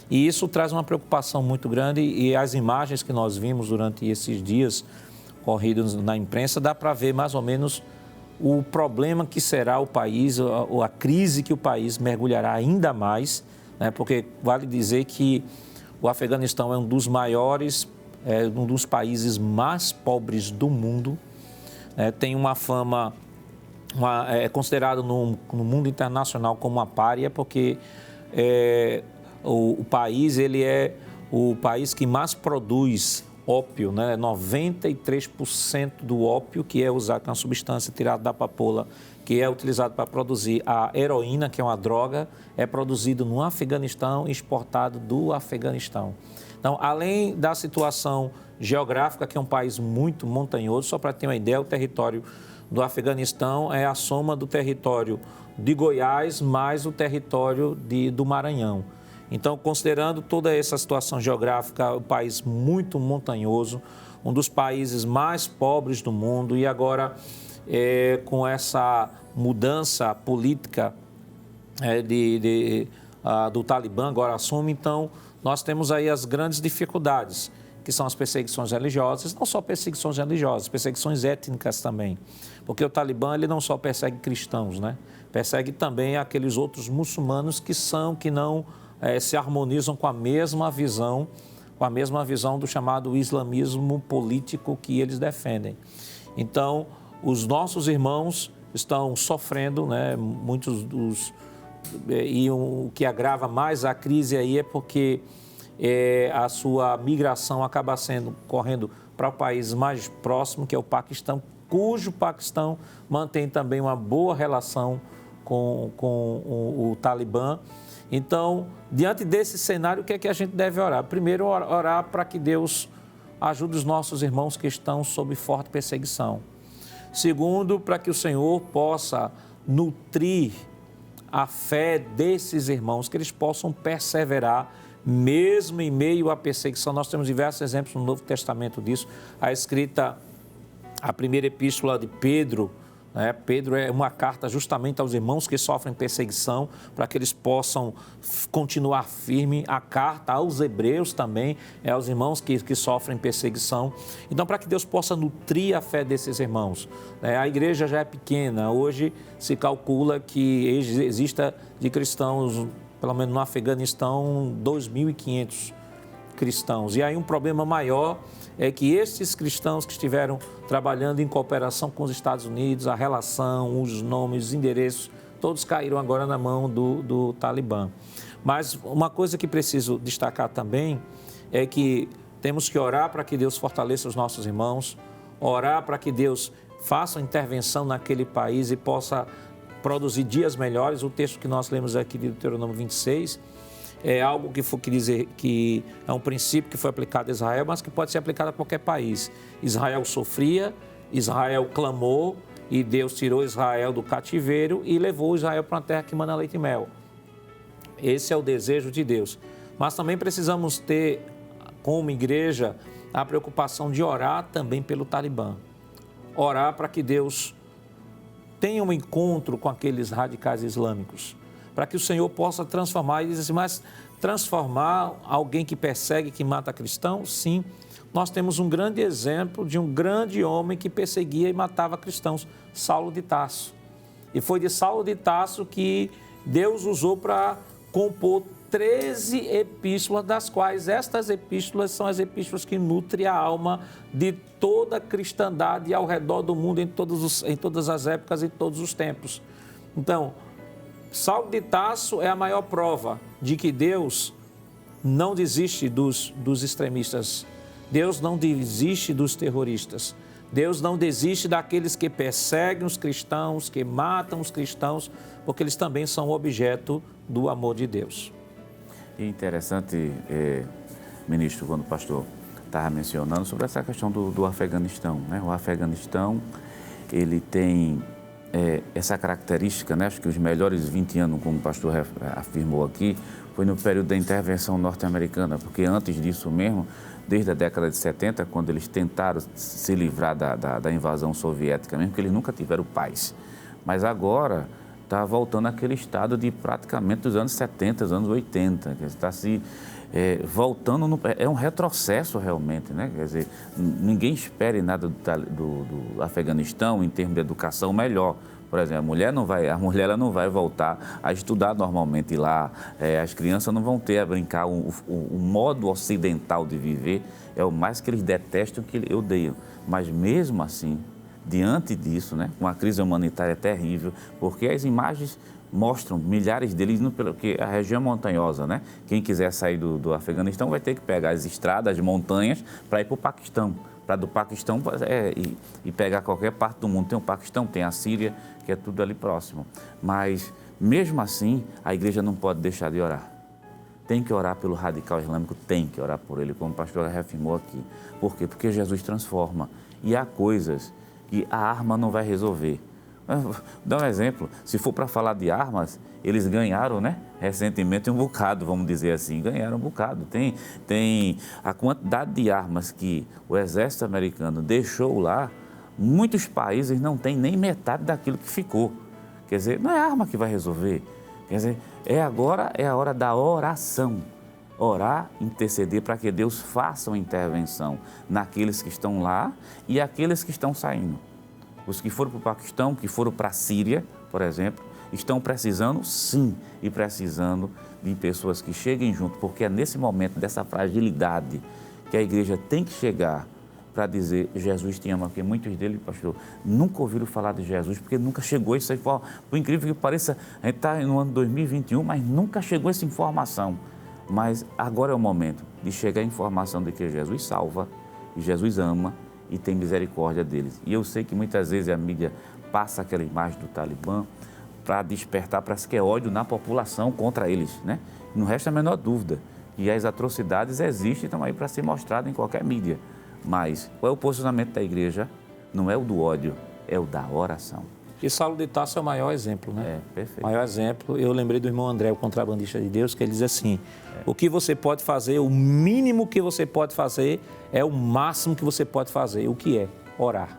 E isso traz uma preocupação muito grande, e as imagens que nós vimos durante esses dias corridos na imprensa, dá para ver mais ou menos o problema que será o país, ou a crise que o país mergulhará ainda mais, né? Porque vale dizer que o Afeganistão é um dos maiores, um dos países mais pobres do mundo, tem uma fama, é considerado no mundo internacional como uma pária, porque o país, ele é o país que mais produz ópio, né? 93% do ópio que é usado, que é uma substância tirada da papoula, que é utilizado para produzir a heroína, que é uma droga, é produzido no Afeganistão e exportado do Afeganistão. Então, além da situação geográfica, que é um país muito montanhoso, só para ter uma ideia, o território do Afeganistão é a soma do território de Goiás mais o território do Maranhão. Então, considerando toda essa situação geográfica, um país muito montanhoso, um dos países mais pobres do mundo, e agora com essa mudança política do Talibã, agora assume, então nós temos aí as grandes dificuldades, que são as perseguições religiosas, não só perseguições religiosas, perseguições étnicas também, porque o Talibã, ele não só persegue cristãos, né? Persegue também aqueles outros muçulmanos que não se harmonizam com a mesma visão do chamado islamismo político que eles defendem. Então, os nossos irmãos estão sofrendo, né? E o que agrava mais a crise aí é porque a sua migração acaba correndo para o país mais próximo, que é o Paquistão, cujo Paquistão mantém também uma boa relação com o Talibã. Então, diante desse cenário, o que é que a gente deve orar? Primeiro, orar para que Deus ajude os nossos irmãos que estão sob forte perseguição. Segundo, para que o Senhor possa nutrir a fé desses irmãos, que eles possam perseverar, mesmo em meio à perseguição. Nós temos diversos exemplos no Novo Testamento disso. A primeira epístola de Pedro, Pedro é uma carta justamente aos irmãos que sofrem perseguição, para que eles possam continuar firme. A carta aos hebreus também é aos irmãos que sofrem perseguição. Então, para que Deus possa nutrir a fé desses irmãos. A igreja já é pequena, hoje se calcula que exista de cristãos, pelo menos no Afeganistão, 2.500 cristãos. E aí um problema maior é que esses cristãos que estiveram trabalhando em cooperação com os Estados Unidos, a relação, os nomes, os endereços, todos caíram agora na mão do Talibã. Mas uma coisa que preciso destacar também é que temos que orar para que Deus fortaleça os nossos irmãos, orar para que Deus faça uma intervenção naquele país e possa produzir dias melhores. O texto que nós lemos aqui de Deuteronômio 26 é algo que dizer que é um princípio que foi aplicado a Israel, mas que pode ser aplicado a qualquer país. Israel sofria, Israel clamou, e Deus tirou Israel do cativeiro e levou Israel para uma terra que mana leite e mel. Esse é o desejo de Deus. Mas também precisamos ter, como igreja, a preocupação de orar também pelo Talibã. Orar para que Deus tenha um encontro com aqueles radicais islâmicos, para que o Senhor possa transformar. E diz assim, mas transformar alguém que persegue, que mata cristãos? Sim, nós temos um grande exemplo de um grande homem que perseguia e matava cristãos, Saulo de Tarso. E foi de Saulo de Tarso que Deus usou para compor 13 epístolas, das quais estas epístolas são as epístolas que nutrem a alma de toda a cristandade ao redor do mundo, em todas as épocas e todos os tempos. Então, Saulo de Tarso é a maior prova de que Deus não desiste dos extremistas, Deus não desiste dos terroristas, Deus não desiste daqueles que perseguem os cristãos, que matam os cristãos, porque eles também são objeto do amor de Deus. E interessante, ministro, quando o pastor estava mencionando sobre essa questão do Afeganistão, né? O Afeganistão, ele tem essa característica, né? Acho que os melhores 20 anos, como o pastor afirmou aqui, foi no período da intervenção norte-americana, porque antes disso mesmo, desde a década de 70, quando eles tentaram se livrar da invasão soviética, mesmo que eles nunca tiveram paz. Mas agora está voltando àquele estado de praticamente dos anos 70, dos anos 80, que está se voltando, é um retrocesso realmente, né? Quer dizer, ninguém espere nada do Afeganistão em termos de educação melhor. Por exemplo, a mulher ela não vai voltar a estudar normalmente lá, as crianças não vão ter a brincar, o modo ocidental de viver é o mais que eles detestam, que eles odeiam. Mas mesmo assim, diante disso, né, uma crise humanitária terrível, porque as imagens mostram milhares deles, porque a região é montanhosa, né? Quem quiser sair do Afeganistão vai ter que pegar as estradas, as montanhas, para ir para o Paquistão. Para do Paquistão e pegar qualquer parte do mundo. Tem o Paquistão, tem a Síria, que é tudo ali próximo. Mas, mesmo assim, a igreja não pode deixar de orar. Tem que orar pelo radical islâmico, tem que orar por ele, como o pastor reafirmou aqui. Por quê? Porque Jesus transforma. E há coisas que a arma não vai resolver. Vou dar um exemplo. Se for para falar de armas, eles ganharam, né? Recentemente um bocado, vamos dizer assim, ganharam um bocado. Tem a quantidade de armas que o exército americano deixou lá, muitos países não têm nem metade daquilo que ficou. Quer dizer, não é a arma que vai resolver. Quer dizer, agora é a hora da oração. Orar, interceder para que Deus faça uma intervenção naqueles que estão lá e aqueles que estão saindo. Os que foram para o Paquistão, que foram para a Síria, por exemplo, estão precisando, sim, e precisando de pessoas que cheguem junto, porque é nesse momento dessa fragilidade que a igreja tem que chegar para dizer Jesus te ama, porque muitos deles, pastor, nunca ouviram falar de Jesus, porque nunca chegou isso aí. Por incrível que pareça, a gente está no ano 2021, mas nunca chegou essa informação. Mas agora é o momento de chegar a informação de que Jesus salva, e Jesus ama, e tem misericórdia deles. E eu sei que muitas vezes a mídia passa aquela imagem do Talibã para despertar, parece que é ódio na população contra eles, né? Não resta a menor dúvida. E as atrocidades existem e estão aí para ser mostradas em qualquer mídia. Mas qual é o posicionamento da igreja? Não é o do ódio, é o da oração. E Saulo de Tarso é o maior exemplo, né? Perfeito. Maior exemplo. Eu lembrei do irmão André, o contrabandista de Deus, que ele diz assim, o que você pode fazer, o mínimo que você pode fazer é o máximo que você pode fazer. O que é? Orar.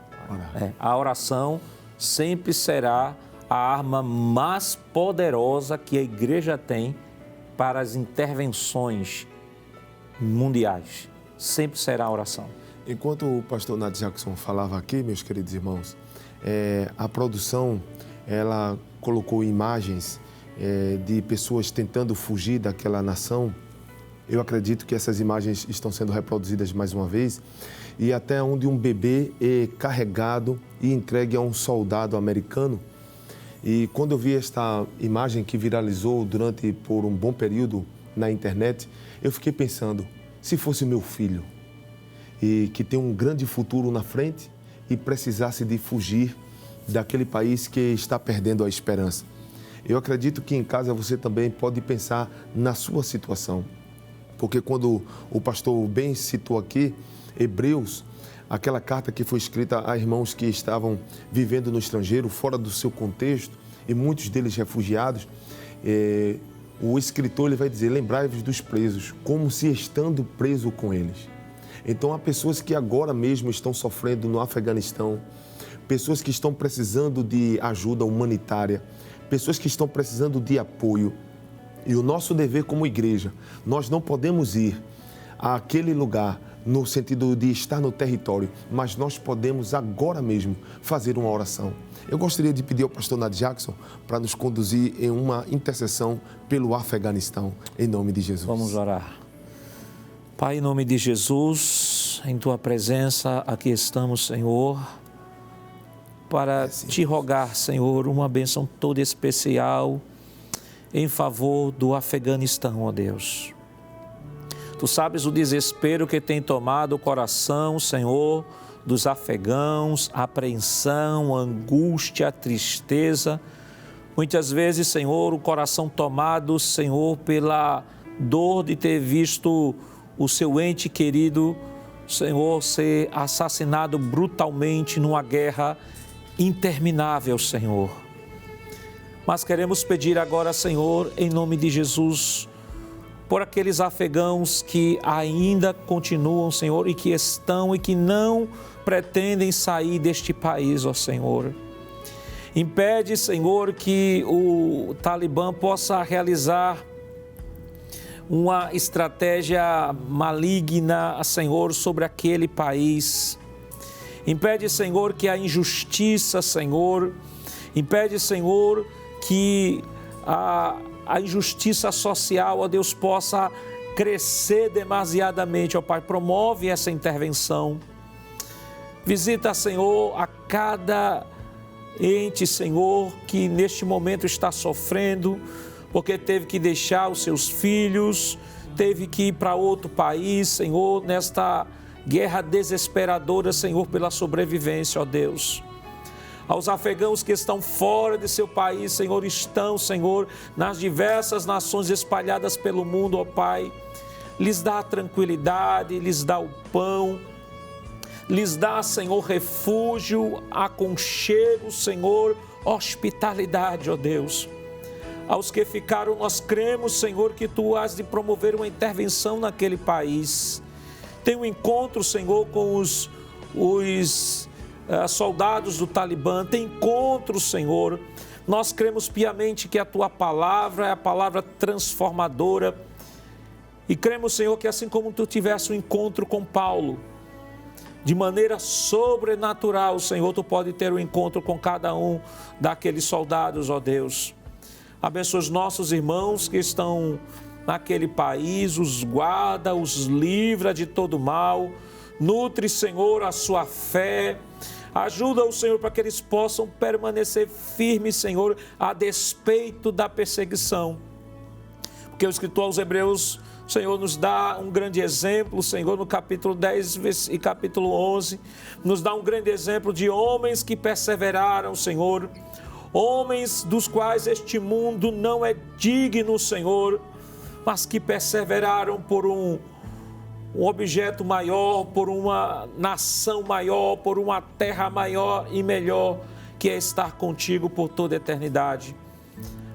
A oração sempre será a arma mais poderosa que a igreja tem para as intervenções mundiais. Sempre será a oração. Enquanto o pastor Nath Jackson falava aqui, meus queridos irmãos, a produção, ela colocou imagens de pessoas tentando fugir daquela nação. Eu acredito que essas imagens estão sendo reproduzidas mais uma vez, e até onde um bebê é carregado e entregue a um soldado americano. E quando eu vi esta imagem que viralizou por um bom período na internet, eu fiquei pensando, se fosse meu filho, e que tem um grande futuro na frente e precisasse de fugir daquele país que está perdendo a esperança. Eu acredito que em casa você também pode pensar na sua situação, porque quando o pastor bem citou aqui, Hebreus, aquela carta que foi escrita a irmãos que estavam vivendo no estrangeiro, fora do seu contexto, e muitos deles refugiados, o escritor ele vai dizer, lembrai-vos dos presos, como se estando preso com eles. Então, há pessoas que agora mesmo estão sofrendo no Afeganistão, pessoas que estão precisando de ajuda humanitária, pessoas que estão precisando de apoio. E o nosso dever como igreja, nós não podemos ir àquele lugar no sentido de estar no território, mas nós podemos agora mesmo fazer uma oração. Eu gostaria de pedir ao pastor Nath Jackson para nos conduzir em uma intercessão pelo Afeganistão, em nome de Jesus. Vamos orar. Pai, em nome de Jesus, em Tua presença, aqui estamos, Senhor, para Te rogar, Senhor, uma bênção toda especial em favor do Afeganistão, ó Deus. Tu sabes o desespero que tem tomado o coração, Senhor, dos afegãos, a apreensão, a angústia, a tristeza. Muitas vezes, Senhor, o coração tomado, Senhor, pela dor de ter visto o seu ente querido, Senhor, ser assassinado brutalmente numa guerra interminável, Senhor. Mas queremos pedir agora, Senhor, em nome de Jesus, por aqueles afegãos que ainda continuam, Senhor, e que estão e que não pretendem sair deste país, ó Senhor. Impede, Senhor, que o Talibã possa realizar uma estratégia maligna, Senhor, sobre aquele país. Impede, Senhor, que a injustiça, Senhor, impede, Senhor, que a injustiça social, ó Deus, possa crescer demasiadamente, ó Pai. Promove essa intervenção. Visita, Senhor, a cada ente, Senhor, que neste momento está sofrendo, porque teve que deixar os seus filhos, teve que ir para outro país, Senhor, nesta guerra desesperadora, Senhor, pela sobrevivência, ó Deus. Aos afegãos que estão fora de seu país, Senhor, estão, Senhor, nas diversas nações espalhadas pelo mundo, ó Pai. Lhes dá a tranquilidade, lhes dá o pão, lhes dá, Senhor, refúgio, aconchego, Senhor, hospitalidade, ó Deus. Aos que ficaram, nós cremos, Senhor, que Tu has de promover uma intervenção naquele país. Tem um encontro, Senhor, com os soldados do Talibã, tem encontro, Senhor. Nós cremos piamente que a Tua palavra é a palavra transformadora. E cremos, Senhor, que assim como Tu tivesse um encontro com Paulo, de maneira sobrenatural, Senhor, Tu pode ter um encontro com cada um daqueles soldados, ó Deus. Abençoa os nossos irmãos que estão naquele país, os guarda, os livra de todo mal. Nutre, Senhor, a sua fé. Ajuda-os, Senhor, para que eles possam permanecer firmes, Senhor, a despeito da perseguição. Porque o escritor aos Hebreus, Senhor, nos dá um grande exemplo, Senhor, no capítulo 10 e capítulo 11, nos dá um grande exemplo de homens que perseveraram, Senhor, homens dos quais este mundo não é digno, Senhor, mas que perseveraram por um objeto maior, por uma nação maior, por uma terra maior e melhor, que é estar contigo por toda a eternidade.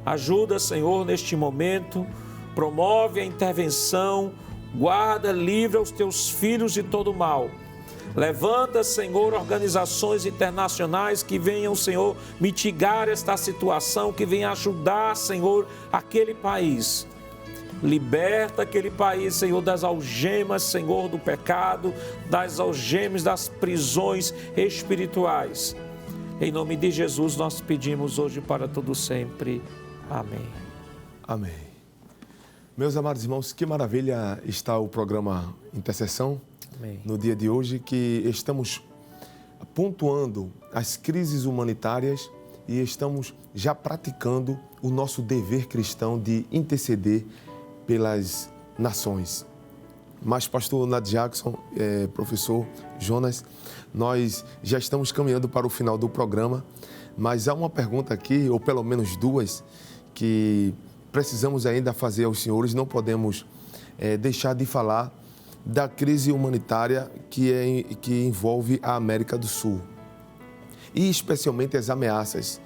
Ajuda, Senhor, neste momento, promove a intervenção, guarda, livra os teus filhos de todo mal. Levanta, Senhor, organizações internacionais que venham, Senhor, mitigar esta situação, que venham ajudar, Senhor, aquele país. Liberta aquele país, Senhor, das algemas, Senhor, do pecado, das algemas, das prisões espirituais. Em nome de Jesus nós pedimos hoje para todo sempre. Amém. Amém. Meus amados irmãos, que maravilha está o programa Intercessão. Amém. No dia de hoje, que estamos pontuando as crises humanitárias e estamos já praticando o nosso dever cristão de interceder pelas nações. Mas, pastor Nath Jackson, professor Jonas, nós já estamos caminhando para o final do programa, mas há uma pergunta aqui, ou pelo menos duas, que precisamos ainda fazer aos senhores. Não podemos deixar de falar da crise humanitária que envolve a América do Sul, e especialmente as ameaças.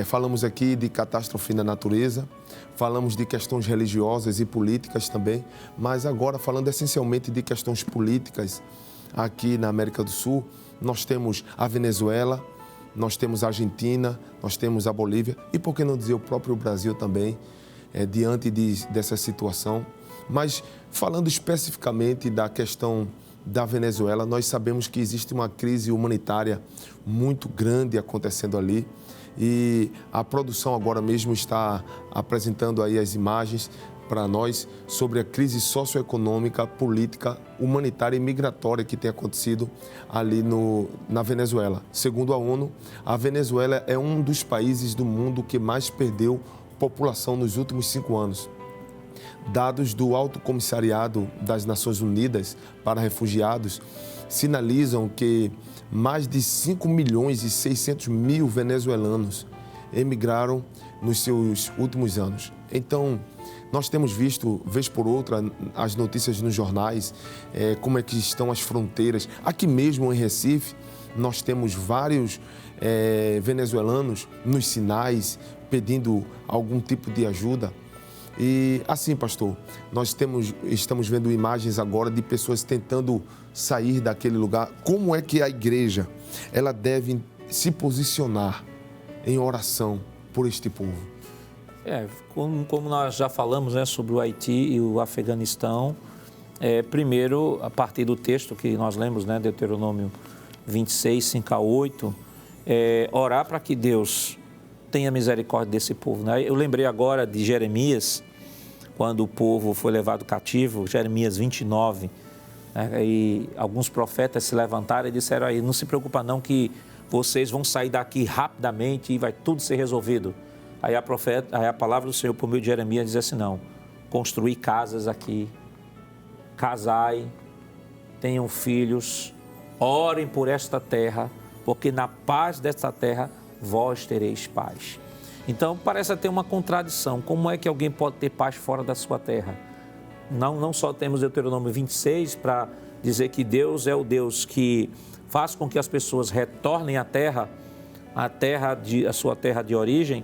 Falamos aqui de catástrofe na natureza, falamos de questões religiosas e políticas também, mas agora falando essencialmente de questões políticas aqui na América do Sul, nós temos a Venezuela, nós temos a Argentina, nós temos a Bolívia e, por que não dizer, o próprio Brasil também, diante dessa situação. Mas falando especificamente da questão da Venezuela, nós sabemos que existe uma crise humanitária muito grande acontecendo ali. E a produção agora mesmo está apresentando aí as imagens para nós sobre a crise socioeconômica, política, humanitária e migratória que tem acontecido ali na Venezuela. Segundo a ONU, a Venezuela é um dos países do mundo que mais perdeu população nos últimos 5 anos. Dados do Alto Comissariado das Nações Unidas para Refugiados sinalizam que mais de 5.600.000 venezuelanos emigraram nos seus últimos anos. Então, nós temos visto, vez por outra, as notícias nos jornais, como é que estão as fronteiras. Aqui mesmo em Recife, nós temos vários venezuelanos nos sinais pedindo algum tipo de ajuda. E assim, pastor, nós estamos vendo imagens agora de pessoas tentando sair daquele lugar. Como é que a igreja ela deve se posicionar em oração por este povo? Como nós já falamos, né, sobre o Haiti e o Afeganistão, primeiro, a partir do texto que nós lemos, né, Deuteronômio 26, 5 a 8, orar para que Deus tenha misericórdia desse povo, né? Eu lembrei agora de Jeremias, quando o povo foi levado cativo, Jeremias 29, né, e alguns profetas se levantaram e disseram aí, não se preocupa não que vocês vão sair daqui rapidamente e vai tudo ser resolvido. Aí a palavra do Senhor por meio de Jeremias diz assim, não, construir casas aqui, casai, tenham filhos, orem por esta terra, porque na paz desta terra vós tereis paz. Então, parece ter uma contradição. Como é que alguém pode ter paz fora da sua terra? Não só temos Deuteronômio 26 para dizer que Deus é o Deus que faz com que as pessoas retornem à terra, a sua terra de origem,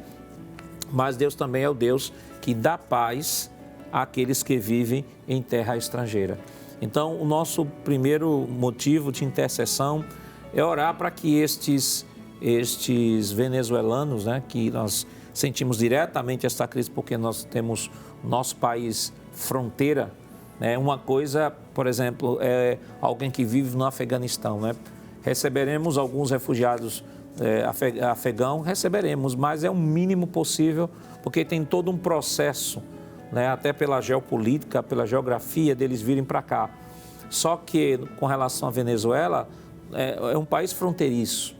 mas Deus também é o Deus que dá paz àqueles que vivem em terra estrangeira. Então, o nosso primeiro motivo de intercessão é orar para que estes venezuelanos, né, que nós sentimos diretamente esta crise porque nós temos nosso país fronteira, né? Uma coisa, por exemplo, é alguém que vive no Afeganistão, né? Receberemos alguns refugiados afegãos, receberemos, mas é o mínimo possível porque tem todo um processo, né, até pela geopolítica, pela geografia deles virem para cá. Só que com relação à Venezuela, é um país fronteiriço.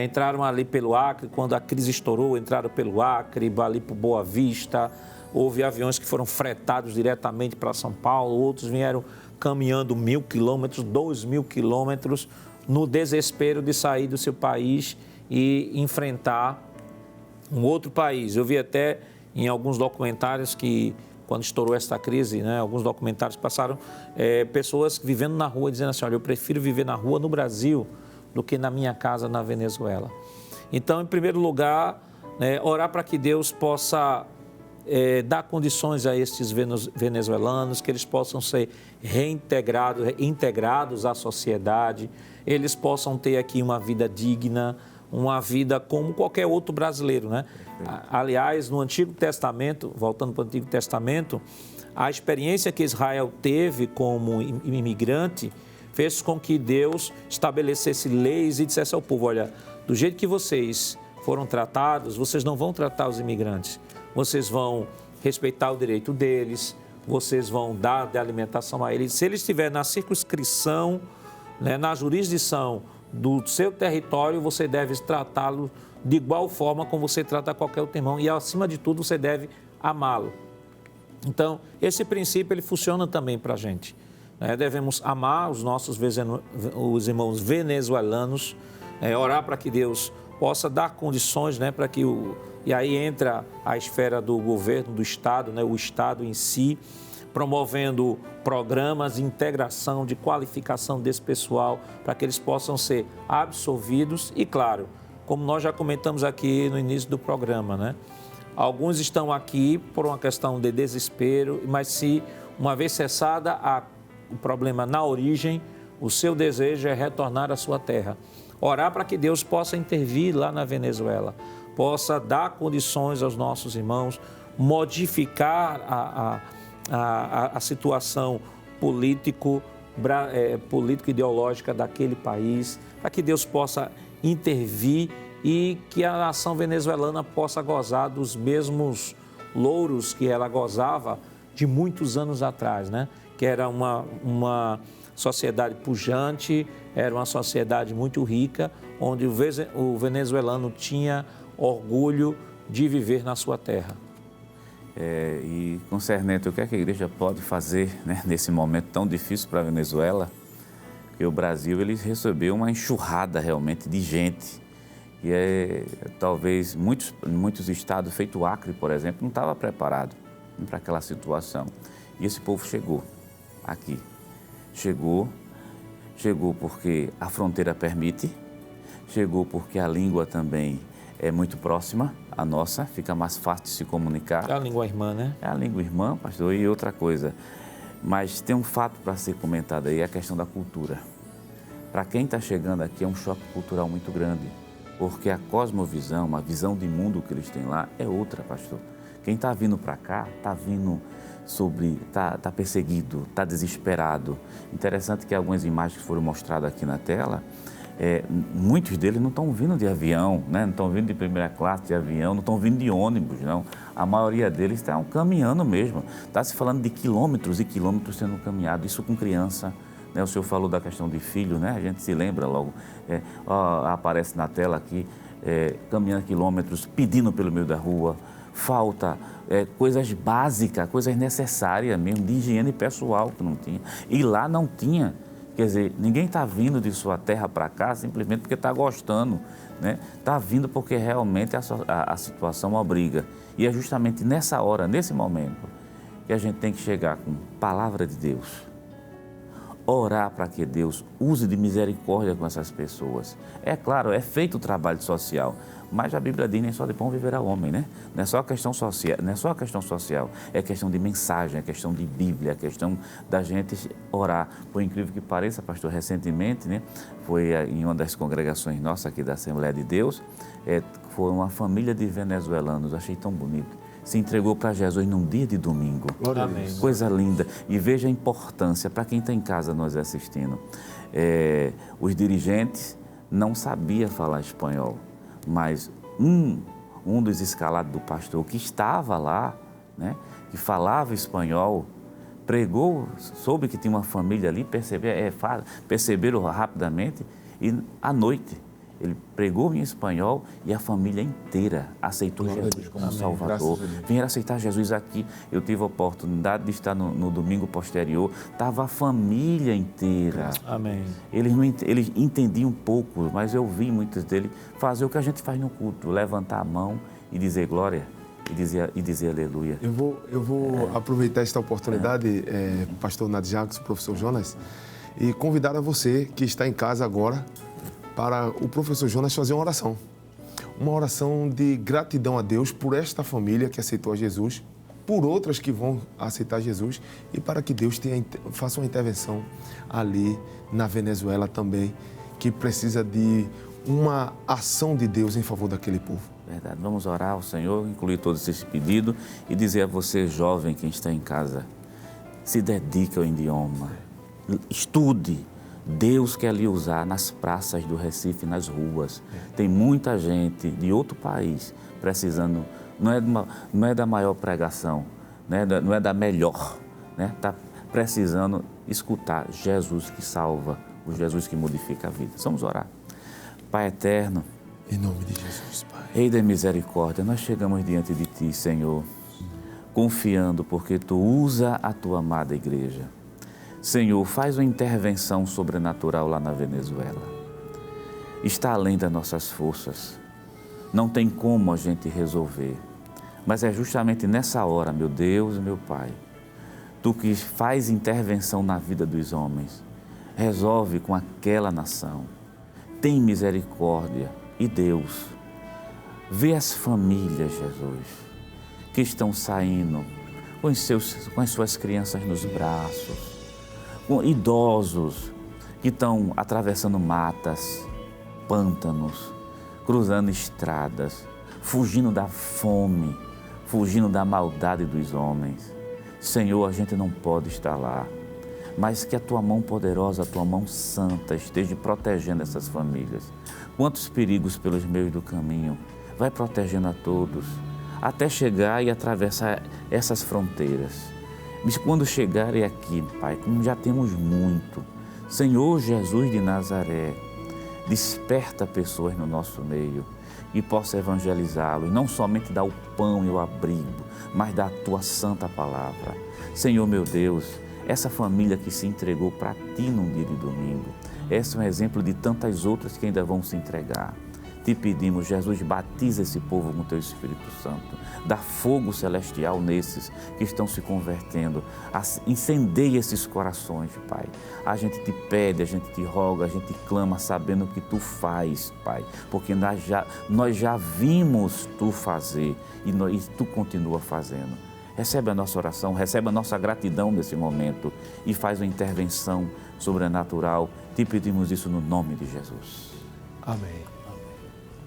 Entraram ali pelo Acre, quando a crise estourou, entraram pelo Acre, ali por Boa Vista. Houve aviões que foram fretados diretamente para São Paulo, outros vieram caminhando 1.000 quilômetros, 2.000 quilômetros, no desespero de sair do seu país e enfrentar um outro país. Eu vi até em alguns documentários que, quando estourou esta crise, né, alguns documentários passaram pessoas vivendo na rua dizendo assim, olha, eu prefiro viver na rua no Brasil do que na minha casa na Venezuela. Então, em primeiro lugar, orar para que Deus possa dar condições a estes venezuelanos, que eles possam ser integrados à sociedade, eles possam ter aqui uma vida digna, uma vida como qualquer outro brasileiro, né? Aliás, no Antigo Testamento, voltando para o Antigo Testamento, a experiência que Israel teve como imigrante fez com que Deus estabelecesse leis e dissesse ao povo, olha, do jeito que vocês foram tratados, vocês não vão tratar os imigrantes. Vocês vão respeitar o direito deles, vocês vão dar de alimentação a eles. Se ele estiver na circunscrição, né, na jurisdição do seu território, você deve tratá-lo de igual forma como você trata qualquer outro irmão. E, acima de tudo, você deve amá-lo. Então, esse princípio ele funciona também para a gente. Devemos amar os irmãos venezuelanos, orar para que Deus possa dar condições, né, para que e aí entra a esfera do governo, do Estado, né, o Estado em si, promovendo programas de integração, de qualificação desse pessoal, para que eles possam ser absolvidos e, claro, como nós já comentamos aqui no início do programa, né, alguns estão aqui por uma questão de desespero, mas se uma vez cessada o problema na origem, o seu desejo é retornar à sua terra. Orar para que Deus possa intervir lá na Venezuela, possa dar condições aos nossos irmãos, modificar a situação político-ideológica daquele país, para que Deus possa intervir e que a nação venezuelana possa gozar dos mesmos louros que ela gozava de muitos anos atrás, né? Que era uma sociedade pujante, era uma sociedade muito rica, onde o venezuelano tinha orgulho de viver na sua terra. E concernente, o que é que a igreja pode fazer, né, nesse momento tão difícil para a Venezuela? Porque o Brasil ele recebeu uma enxurrada realmente de gente. E talvez muitos estados, feito o Acre, por exemplo, não estava preparado para aquela situação. E esse povo chegou aqui. Chegou porque a fronteira permite, chegou porque a língua também é muito próxima à nossa, fica mais fácil de se comunicar. É a língua irmã, né? É a língua irmã, pastor, e outra coisa. Mas tem um fato para ser comentado aí, a questão da cultura. Para quem está chegando aqui, é um choque cultural muito grande, porque a cosmovisão, a visão de mundo que eles têm lá é outra, pastor. Quem está vindo para cá, está vindo está perseguido, está desesperado. Interessante que algumas imagens que foram mostradas aqui na tela, muitos deles não estão vindo de avião, né? Não estão vindo de primeira classe de avião, não estão vindo de ônibus, não. A maioria deles estão caminhando mesmo. Está se falando de quilômetros e quilômetros sendo caminhado, isso com criança. Né? O senhor falou da questão de filho, né? A gente se lembra logo, aparece na tela aqui, caminhando quilômetros, pedindo pelo meio da rua, falta coisas básicas, coisas necessárias mesmo, de higiene pessoal que não tinha. E lá não tinha. Quer dizer, ninguém está vindo de sua terra para cá simplesmente porque está gostando, né? Está vindo porque realmente a situação obriga. E é justamente nessa hora, nesse momento, que a gente tem que chegar com a palavra de Deus. Orar para que Deus use de misericórdia com essas pessoas. É claro, é feito o trabalho social, mas a Bíblia diz, nem só de pão viverá o homem, né? Não é só a questão social, é questão de mensagem, é questão de Bíblia, é questão da gente orar. Por incrível que pareça, pastor, recentemente, né, foi em uma das congregações nossas aqui da Assembleia de Deus, foi uma família de venezuelanos, achei tão bonito. Se entregou para Jesus num dia de domingo. Amém. Coisa linda. E veja a importância, para quem está em casa nos assistindo. Os dirigentes não sabiam falar espanhol, mas um dos escalados do pastor que estava lá, né, que falava espanhol, pregou, soube que tinha uma família ali, perceberam rapidamente e à noite ele pregou em espanhol e a família inteira aceitou Jesus como Salvador. Vieram aceitar Jesus aqui. Eu tive a oportunidade de estar no domingo posterior. Estava a família inteira. Amém. Eles entendiam um pouco, mas eu vi muitos deles fazer o que a gente faz no culto, levantar a mão e dizer glória e dizer aleluia. Eu vou aproveitar esta oportunidade, pastor Nath Jacques, professor Jonas, e convidar a você que está em casa agora para o professor Jonas fazer uma oração de gratidão a Deus por esta família que aceitou a Jesus, por outras que vão aceitar Jesus e para que Deus faça uma intervenção ali na Venezuela também, que precisa de uma ação de Deus em favor daquele povo. Verdade. Vamos orar ao Senhor, incluir todos esses pedidos e dizer a você, jovem, que está em casa, se dedique ao idioma, estude. Deus quer lhe usar nas praças do Recife, nas ruas. Tem muita gente de outro país precisando, não é da maior pregação, né? Não é da melhor, né? Está precisando escutar Jesus que salva, o Jesus que modifica a vida. Vamos orar. Pai eterno, em nome de Jesus, Pai. Rei da misericórdia, nós chegamos diante de Ti, Senhor, confiando porque Tu usa a Tua amada igreja. Senhor, faz uma intervenção sobrenatural lá na Venezuela. Está além das nossas forças. Não tem como a gente resolver. Mas é justamente nessa hora, meu Deus e meu Pai, Tu que faz intervenção na vida dos homens, resolve com aquela nação. Tem misericórdia. E Deus, vê as famílias, Jesus, que estão saindo com as suas crianças nos braços, com idosos que estão atravessando matas, pântanos, cruzando estradas, fugindo da fome, fugindo da maldade dos homens. Senhor, a gente não pode estar lá, mas que a Tua mão poderosa, a Tua mão santa esteja protegendo essas famílias. Quantos perigos pelos meios do caminho, vai protegendo a todos, até chegar e atravessar essas fronteiras. Mas quando chegarem aqui, Pai, como já temos muito, Senhor Jesus de Nazaré, desperta pessoas no nosso meio e possa evangelizá-los, não somente dar o pão e o abrigo, mas dar a Tua santa palavra. Senhor meu Deus, essa família que se entregou para Ti num dia de domingo, esse é um exemplo de tantas outras que ainda vão se entregar. Te pedimos, Jesus, batiza esse povo com Teu Espírito Santo. Dá fogo celestial nesses que estão se convertendo. Incendeia esses corações, Pai. A gente te pede, a gente te roga, a gente clama sabendo que Tu faz, Pai. Porque nós já vimos Tu fazer e Tu continua fazendo. Recebe a nossa oração, recebe a nossa gratidão nesse momento e faz uma intervenção sobrenatural. Te pedimos isso no nome de Jesus. Amém.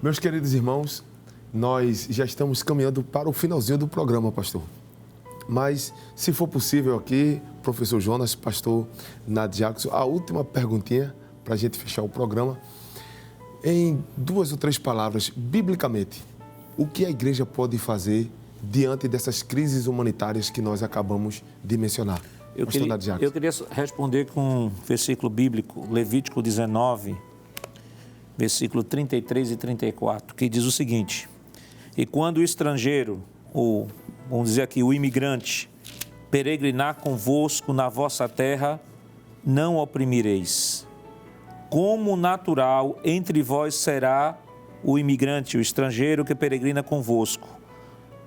Meus queridos irmãos, nós já estamos caminhando para o finalzinho do programa, pastor. Mas, se for possível aqui, professor Jonas, pastor Nath Jackson, a última perguntinha para a gente fechar o programa. Em 2 ou 3 palavras, biblicamente, o que a igreja pode fazer diante dessas crises humanitárias que nós acabamos de mencionar? Eu queria responder com um versículo bíblico, Levítico 19, versículo 33 e 34, que diz o seguinte: e quando o estrangeiro, ou vamos dizer aqui, o imigrante, peregrinar convosco na vossa terra, não oprimireis. Como natural entre vós será o imigrante, o estrangeiro que peregrina convosco.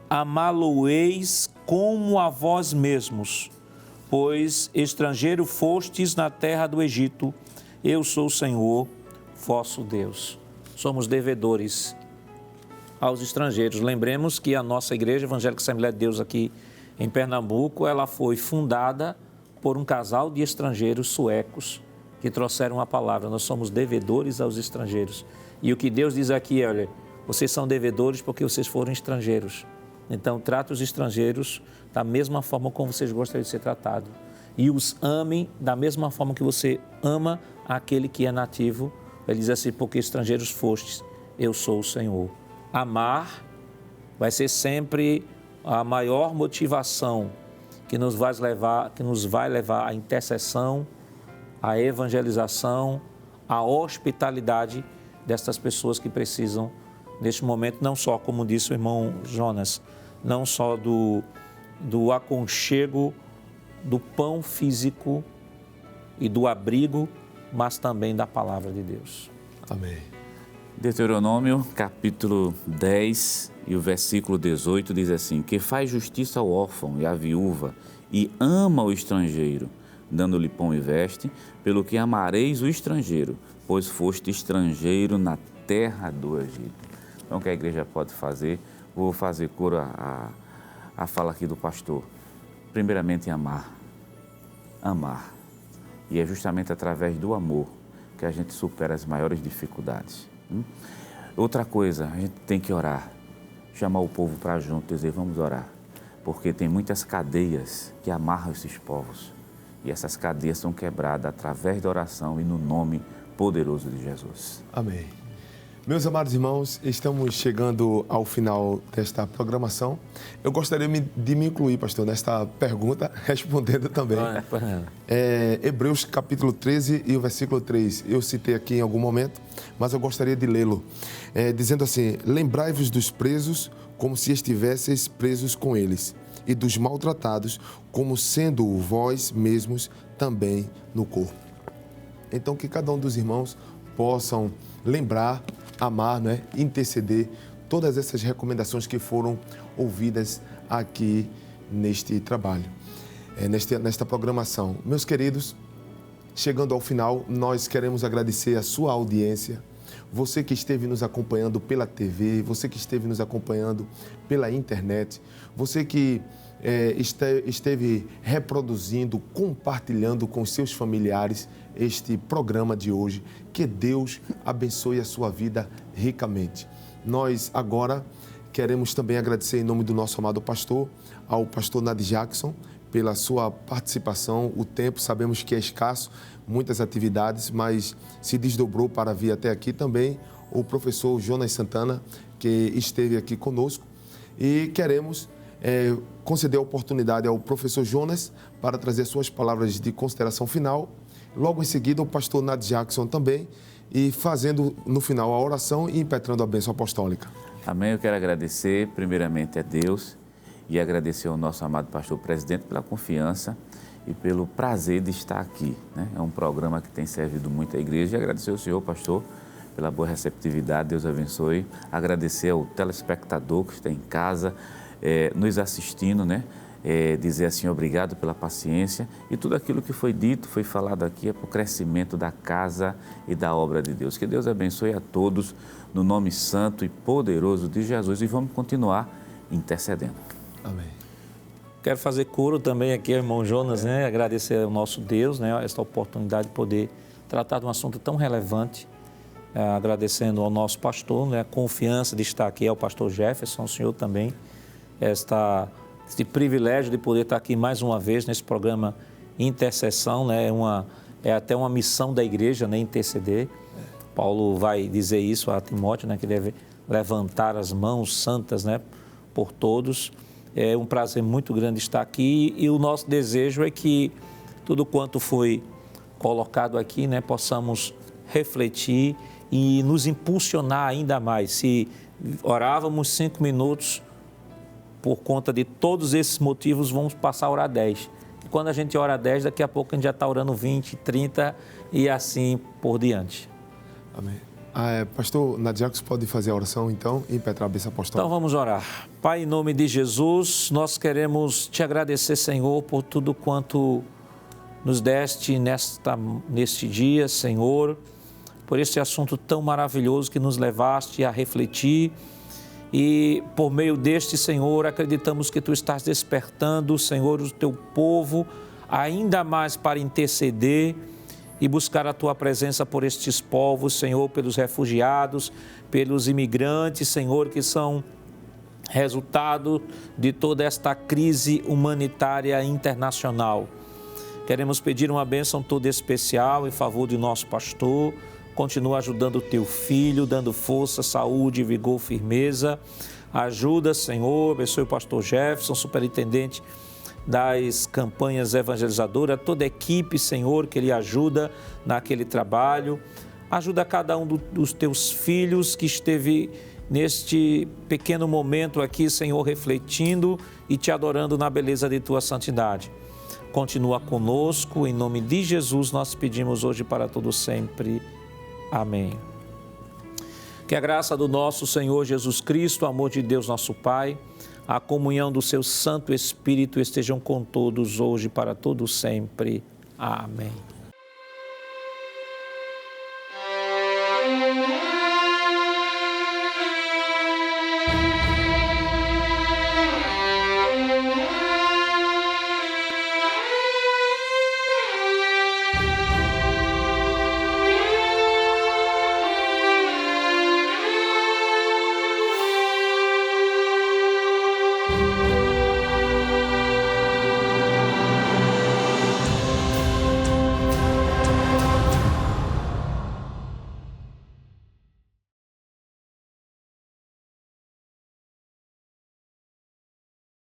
Amá-lo-eis como a vós mesmos, pois estrangeiro fostes na terra do Egito. Eu sou o Senhor, vosso Deus. Somos devedores aos estrangeiros. Lembremos que a nossa Igreja Evangélica Assembleia de Deus aqui em Pernambuco, ela foi fundada por um casal de estrangeiros suecos que trouxeram a palavra. Nós somos devedores aos estrangeiros. E o que Deus diz aqui é, olha, vocês são devedores porque vocês foram estrangeiros. Então, trate os estrangeiros da mesma forma como vocês gostariam de ser tratados. E os amem da mesma forma que você ama aquele que é nativo. Ele diz assim, porque estrangeiros fostes, eu sou o Senhor. Amar vai ser sempre a maior motivação que nos vai levar à intercessão, à evangelização, à hospitalidade destas pessoas que precisam, neste momento, não só, como disse o irmão Jonas, não só do aconchego, do pão físico e do abrigo, mas também da palavra de Deus. Amém. Deuteronômio, capítulo 10 e o versículo 18 diz assim, que faz justiça ao órfão e à viúva e ama o estrangeiro, dando-lhe pão e veste, pelo que amareis o estrangeiro, pois foste estrangeiro na terra do Egito. Então, o que a igreja pode fazer? Vou fazer coro a fala aqui do pastor. Primeiramente, amar. Amar. E é justamente através do amor que a gente supera as maiores dificuldades. Outra coisa, a gente tem que orar. Chamar o povo para junto, dizer, vamos orar. Porque tem muitas cadeias que amarram esses povos. E essas cadeias são quebradas através da oração e no nome poderoso de Jesus. Amém. Meus amados irmãos, estamos chegando ao final desta programação. Eu gostaria de me incluir, pastor, nesta pergunta, respondendo também. Hebreus capítulo 13 e o versículo 3. Eu citei aqui em algum momento, mas eu gostaria de lê-lo. Dizendo assim, lembrai-vos dos presos como se estivesseis presos com eles, e dos maltratados como sendo vós mesmos também no corpo. Então, que cada um dos irmãos possam lembrar, amar, né? Interceder, todas essas recomendações que foram ouvidas aqui neste trabalho, nesta programação. Meus queridos, chegando ao final, nós queremos agradecer a sua audiência, você que esteve nos acompanhando pela TV, você que esteve nos acompanhando pela internet, você que esteve reproduzindo, compartilhando com seus familiares este programa de hoje. Que Deus abençoe a sua vida ricamente. Nós agora queremos também agradecer em nome do nosso amado pastor, ao pastor Nath Jackson, pela sua participação. O tempo sabemos que é escasso, muitas atividades, mas se desdobrou para vir até aqui também o professor Jonas Santana, que esteve aqui conosco, e queremos conceder a oportunidade ao professor Jonas para trazer suas palavras de consideração final. Logo em seguida, o pastor Nath Jackson também, e fazendo no final a oração e impetrando a bênção apostólica. Amém. Eu quero agradecer primeiramente a Deus e agradecer ao nosso amado pastor presidente pela confiança e pelo prazer de estar aqui, né? É um programa que tem servido muito à igreja, e agradecer ao senhor, pastor, pela boa receptividade, Deus abençoe. Agradecer ao telespectador que está em casa, nos assistindo, né? Dizer assim, obrigado pela paciência, e tudo aquilo que foi dito, foi falado aqui, é para o crescimento da casa e da obra de Deus. Que Deus abençoe a todos, no nome santo e poderoso de Jesus, e vamos continuar intercedendo. Amém. Quero fazer coro também aqui, irmão Jonas, né? Agradecer ao nosso Deus, né? Esta oportunidade de poder tratar de um assunto tão relevante. Agradecendo ao nosso pastor, né? A confiança de estar aqui, ao pastor Jefferson, ao senhor também, este privilégio de poder estar aqui mais uma vez nesse programa Intercessão, né? É até uma missão da igreja, né? Interceder. Paulo vai dizer isso a Timóteo, né? Que deve levantar as mãos santas, né? Por todos. É um prazer muito grande estar aqui, e o nosso desejo é que tudo quanto foi colocado aqui, né? Possamos refletir e nos impulsionar ainda mais. Se orávamos 5 minutos, por conta de todos esses motivos, vamos passar a orar 10. E quando a gente ora 10, daqui a pouco a gente já está orando 20, 30 e assim por diante. Amém. Pastor Nadiacos, pode fazer a oração então e impetrar a bênção apostólica? Então vamos orar. Pai, em nome de Jesus, nós queremos te agradecer, Senhor, por tudo quanto nos deste neste dia, Senhor, por esse assunto tão maravilhoso que nos levaste a refletir. E por meio deste, Senhor, acreditamos que Tu estás despertando, Senhor, o Teu povo ainda mais para interceder e buscar a Tua presença por estes povos, Senhor, pelos refugiados, pelos imigrantes, Senhor, que são resultado de toda esta crise humanitária internacional. Queremos pedir uma bênção toda especial em favor de nosso pastor. Continua ajudando o Teu filho, dando força, saúde, vigor, firmeza. Ajuda, Senhor, abençoe o pastor Jefferson, superintendente das campanhas evangelizadoras, toda a equipe, Senhor, que Ele ajuda naquele trabalho. Ajuda cada um dos Teus filhos que esteve neste pequeno momento aqui, Senhor, refletindo e Te adorando na beleza de Tua santidade. Continua conosco, em nome de Jesus nós pedimos hoje para todo sempre. Amém. Que a graça do nosso Senhor Jesus Cristo, o amor de Deus nosso Pai, a comunhão do Seu Santo Espírito estejam com todos hoje para todo sempre. Amém.